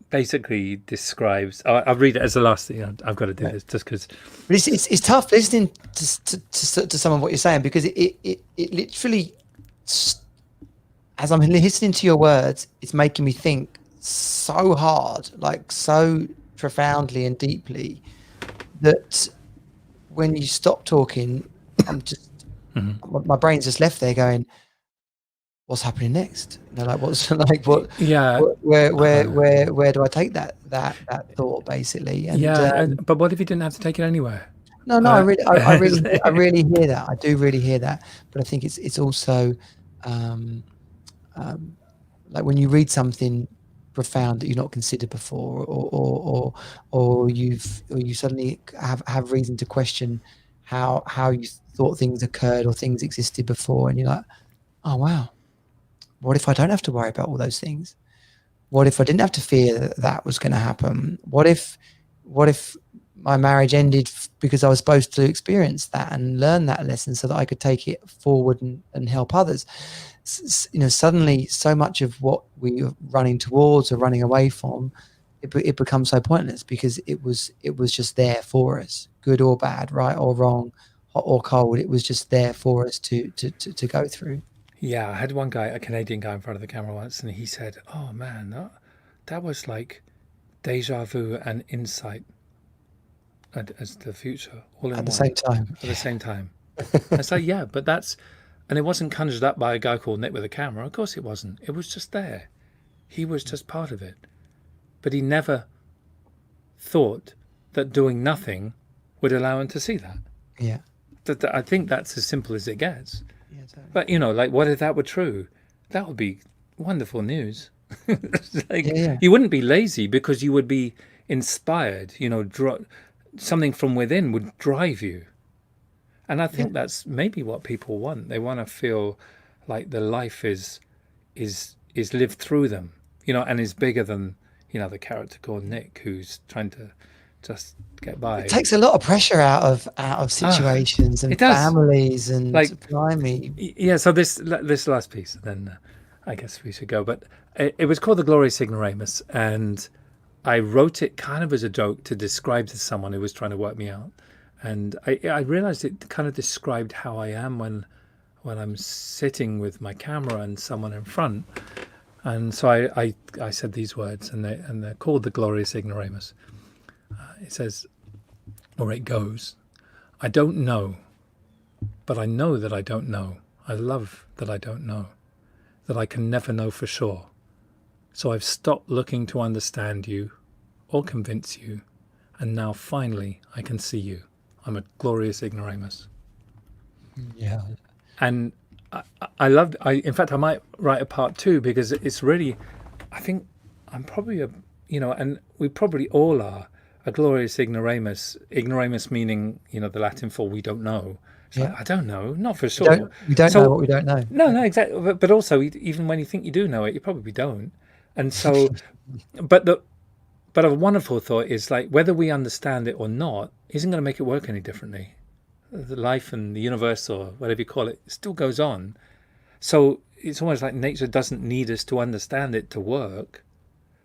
basically describes. I'll read it as the last thing. I've got to do this just because. It's tough listening to some of what you're saying, because it literally, as I'm listening to your words, it's making me think so hard, like so profoundly and deeply, that when you stop talking, I'm just, my brain's just left there going, what's happening next? Like what's like what? Yeah. Where do I take that thought, basically? And, but what if you didn't have to take it anywhere? No, I really hear that. I do really hear that. But I think it's also, like when you read something profound that you've not considered before, or you suddenly have reason to question how you thought things occurred or things existed before, and you're like, oh wow, what if I don't have to worry about all those things? What if I didn't have to fear that that was going to happen? What if my marriage ended because I was supposed to experience that and learn that lesson so that I could take it forward and help others? Suddenly so much of what we are running towards or running away from, it becomes so pointless because it was just there for us, good or bad, right or wrong, hot or cold. It was just there for us to go through. Yeah, I had one guy, a Canadian guy, in front of the camera once, and he said, "Oh man, that was like deja vu and insight as the future all in At the one same time. at the same time." I was like, "Yeah, but that's," and it wasn't conjured up by a guy called Nick with a camera. Of course, it wasn't. It was just there. He was just part of it, but he never thought that doing nothing would allow him to see that. Yeah. I think that's as simple as it gets. Yeah, totally. But like, what if that were true? That would be wonderful news. Like, Yeah. you wouldn't be lazy because you would be inspired. Something from within would drive you, and I think that's maybe what people want. They want to feel like the life is lived through them, and is bigger than the character called Nick, who's trying to just get by. It takes a lot of pressure out of situations and it does. families and Like, blimey. Yeah, so this last piece, then I guess we should go. But it was called The Glorious Ignoramus, and I wrote it kind of as a joke to describe to someone who was trying to work me out. And I realized it kind of described how I am when I'm sitting with my camera and someone in front. And so I said these words, and they're called The Glorious Ignoramus. It says, or it goes, "I don't know, but I know that I don't know. I love that I don't know, that I can never know for sure. So I've stopped looking to understand you or convince you, and now finally I can see you. I'm a glorious ignoramus." Yeah. And I loved. In fact, I might write a part 2 because it's really. I think I'm probably and we probably all are a glorious ignoramus. Ignoramus meaning the Latin for we don't know. It's like, I don't know, not for sure. We don't know what we don't know. No, exactly. But also, even when you think you do know it, you probably don't. And so, but a wonderful thought is like whether we understand it or not isn't going to make it work any differently. The life and the universe, or whatever you call it, still goes on. So it's almost like nature doesn't need us to understand it to work.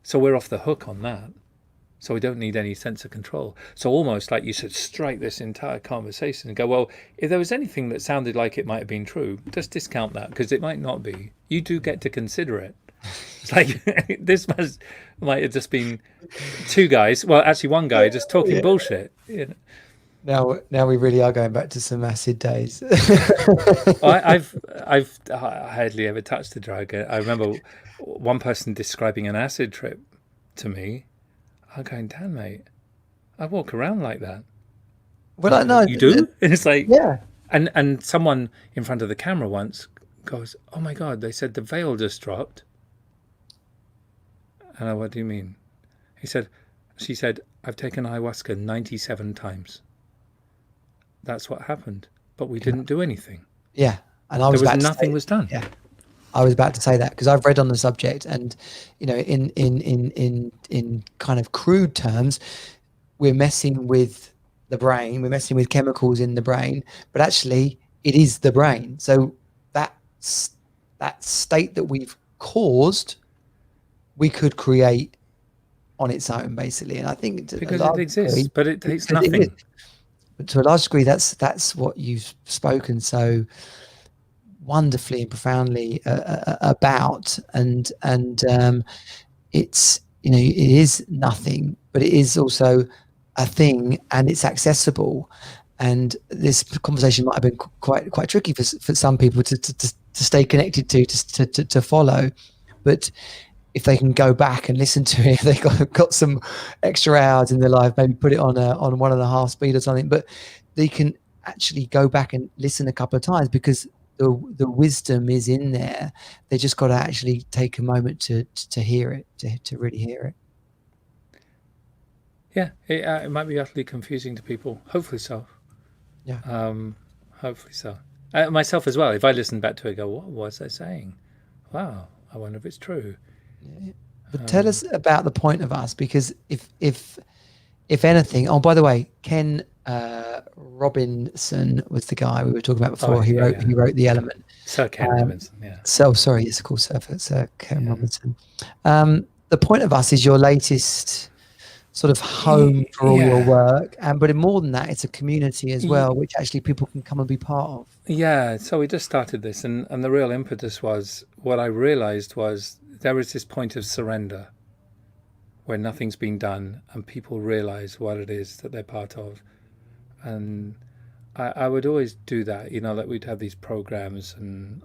So we're off the hook on that. So we don't need any sense of control. So almost like you should strike this entire conversation and go, well, if there was anything that sounded like it might have been true, just discount that because it might not be. You do get to consider it. It's like this might have just been two guys. Well, actually, one guy just talking bullshit. Now we really are going back to some acid days. I've hardly ever touched a drug. I remember one person describing an acid trip to me. I'm going, damn, mate, I walk around like that. Well, I know you do. And it's like, yeah. And someone in front of the camera once goes, "Oh my God!" They said the veil just dropped. And I, "What do you mean?" She said, "I've taken ayahuasca 97 times. That's what happened, but we didn't do anything." Yeah, and nothing was done. Yeah, I was about to say that because I've read on the subject, and in kind of crude terms, we're messing with the brain, we're messing with chemicals in the brain, but actually it is the brain. So that state that we've caused, we could create on its own, basically. And I think because it exists, but it takes nothing. But to a large degree, that's what you've spoken so wonderfully and profoundly about, and it's it is nothing, but it is also a thing, and it's accessible. And this conversation might have been quite tricky for some people to stay connected to follow, but if they can go back and listen to it, they got some extra hours in their life, maybe put it on 1.5 speed or something, but they can actually go back and listen a couple of times, because the wisdom is in there. They just got to actually take a moment to hear it, to really hear it. Yeah, it might be utterly confusing to people. Hopefully so. Yeah. Hopefully so. Myself as well. If I listen back to it, I go, what was I saying? Wow, I wonder if it's true. Yeah. But tell us about the point of us, because if anything, oh, by the way, Ken Robinson was the guy we were talking about before. He wrote The Element. Sir Ken Robinson, yeah. So sorry, it's called Sir Ken Yeah. Robinson. The point of us is your latest sort of home for all your work, but more than that, it's a community as well, which actually people can come and be part of. Yeah, so we just started this, and the real impetus was, what I realized was there was this point of surrender where nothing's been done and people realize what it is that they're part of. And I would always do that, that we'd have these programs, and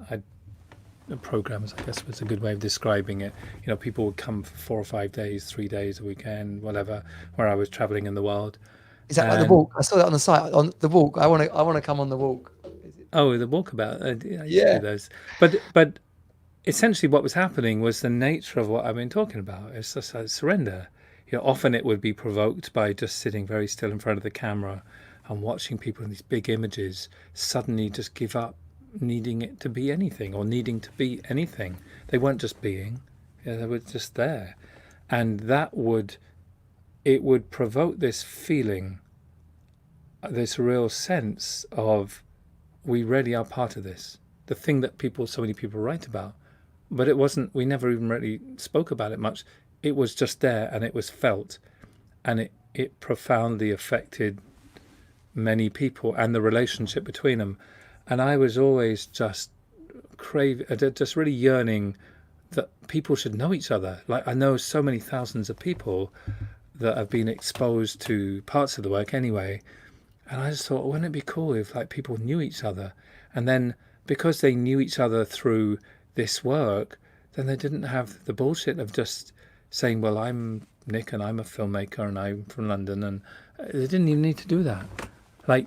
programs, I guess, was a good way of describing it. People would come for 4 or 5 days, 3 days a weekend, whatever, where I was traveling in the world. Is that like the walk? I saw that on the site. On the walk, I want to come on the walk. Oh, the walkabout. I used to do those. But essentially, what was happening was the nature of what I've been talking about. It's just a surrender. Often it would be provoked by just sitting very still in front of the camera and watching people in these big images suddenly just give up needing it to be anything, or needing to be anything. They weren't just being, they were just there. And it would provoke this feeling, this real sense of, we really are part of this, the thing that so many people write about. But it wasn't, we never even really spoke about it much. It was just there, and it was felt, and it profoundly affected many people and the relationship between them. And I was always just just really yearning that people should know each other. Like, I know so many thousands of people that have been exposed to parts of the work anyway. And I just thought, wouldn't it be cool if people knew each other? And then because they knew each other through this work, then they didn't have the bullshit of just saying, well, I'm Nick and I'm a filmmaker and I'm from London. And they didn't even need to do that.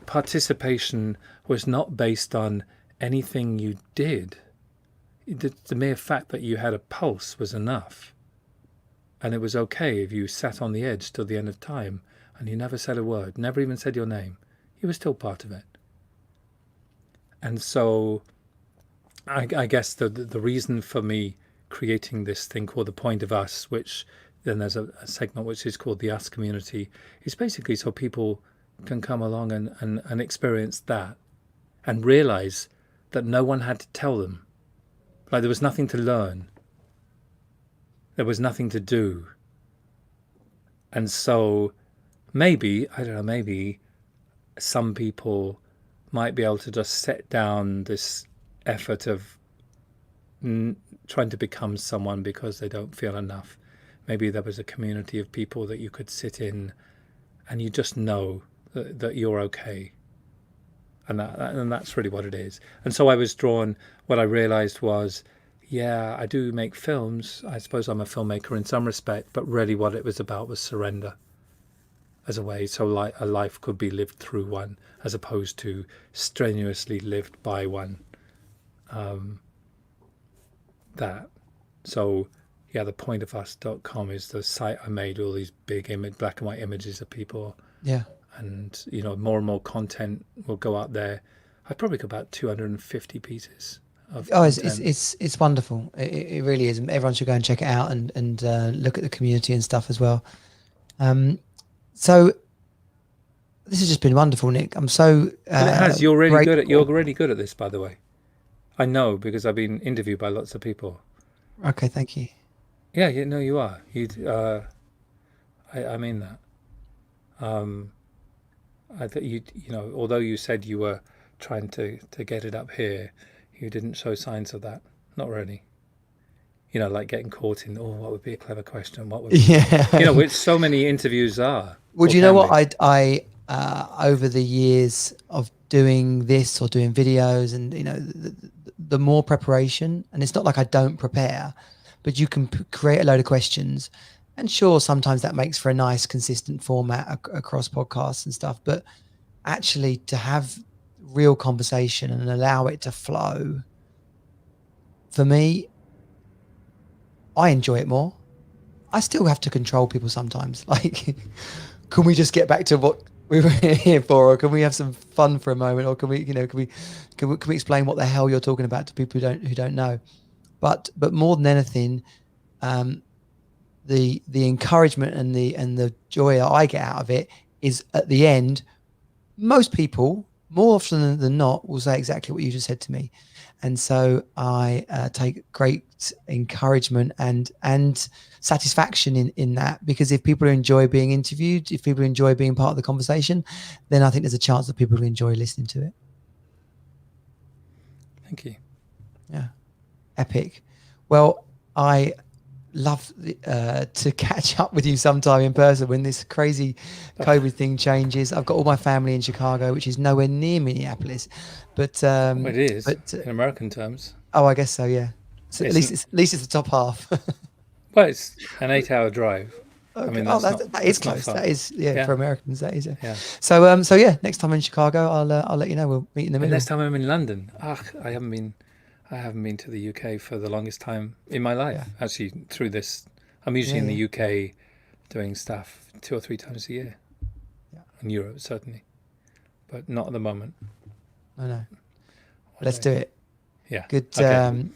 Participation was not based on anything you did. The mere fact that you had a pulse was enough. And it was okay if you sat on the edge till the end of time and you never said a word, never even said your name. You were still part of it. And so I guess the reason for me creating this thing called The Point of Us, which then there's a segment which is called the Us Community, is basically so people can come along and experience that and realize that no one had to tell them. There was nothing to learn. There was nothing to do. And so maybe some people might be able to just set down this effort of trying to become someone because they don't feel enough. Maybe there was a community of people that you could sit in and you just know that you're okay. And that's really what it is. And so I was drawn, what I realized was, I do make films. I suppose I'm a filmmaker in some respect, but really what it was about was surrender as a way. So a life could be lived through one as opposed to strenuously lived by one. So thepointofus.com is the site I made, all these big black and white images of people. Yeah. And more and more content will go out there. I probably got about 250 pieces of content. It's wonderful. It really is. Everyone should go and check it out and look at the community and stuff as well. So this has just been wonderful, Nick. I'm so it has. You're really grateful. you're really good at this, by the way. I know, because I've been interviewed by lots of people. Okay, thank you. Yeah, you are. I mean that. I think although you said you were trying to get it up here, you didn't show signs of that. Not really. Like getting caught in, what would be a clever question? What would which so many interviews are. Well, do you know what? I over the years of doing this or doing videos, and the more preparation, and it's not like I don't prepare, but you can create a load of questions. And sure, sometimes that makes for a nice, consistent format across podcasts and stuff. But actually, to have real conversation and allow it to flow, for me, I enjoy it more. I still have to control people sometimes. Like, can we just get back to what we were here for, or can we have some fun for a moment, or can we, can we explain what the hell you're talking about to people who don't know? But more than anything, um, the encouragement and the joy that I get out of it is at the end. Most people, more often than not, will say exactly what you just said to me, and so I take great encouragement and satisfaction in that, because if people enjoy being interviewed, if people enjoy being part of the conversation, then I think there's a chance that people will enjoy listening to it. Thank you. Yeah, epic. Well, I love to catch up with you sometime in person when this crazy COVID thing changes. I've got all my family in Chicago, which is nowhere near Minneapolis, but Well, it is but in American terms. oh, I guess so. Yeah. So It's at least it's the top half. well, it's an 8-hour drive. I Okay. mean, Oh, that's that is not close. far. That is, yeah, Yeah, for Americans. That is. yeah. So yeah, next time in Chicago, I'll let you know. We'll meet in the And next middle. time I'm in London, I haven't been to the UK for the longest time in my Yeah. life. Actually, through this, I'm usually Yeah. in Yeah. the UK doing stuff 2 or 3 times a year. Yeah. In Europe, certainly, but not at the moment. I know. One Let's day. do it. Yeah. Good. Okay.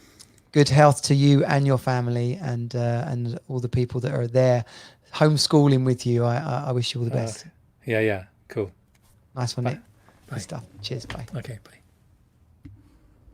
Good health to you and your family, and all the people that are there homeschooling with you. I wish you all the best. Yeah. Yeah. Cool. Nice one, Bye. Nick. Good Bye. stuff. Cheers. Bye. Okay. Bye.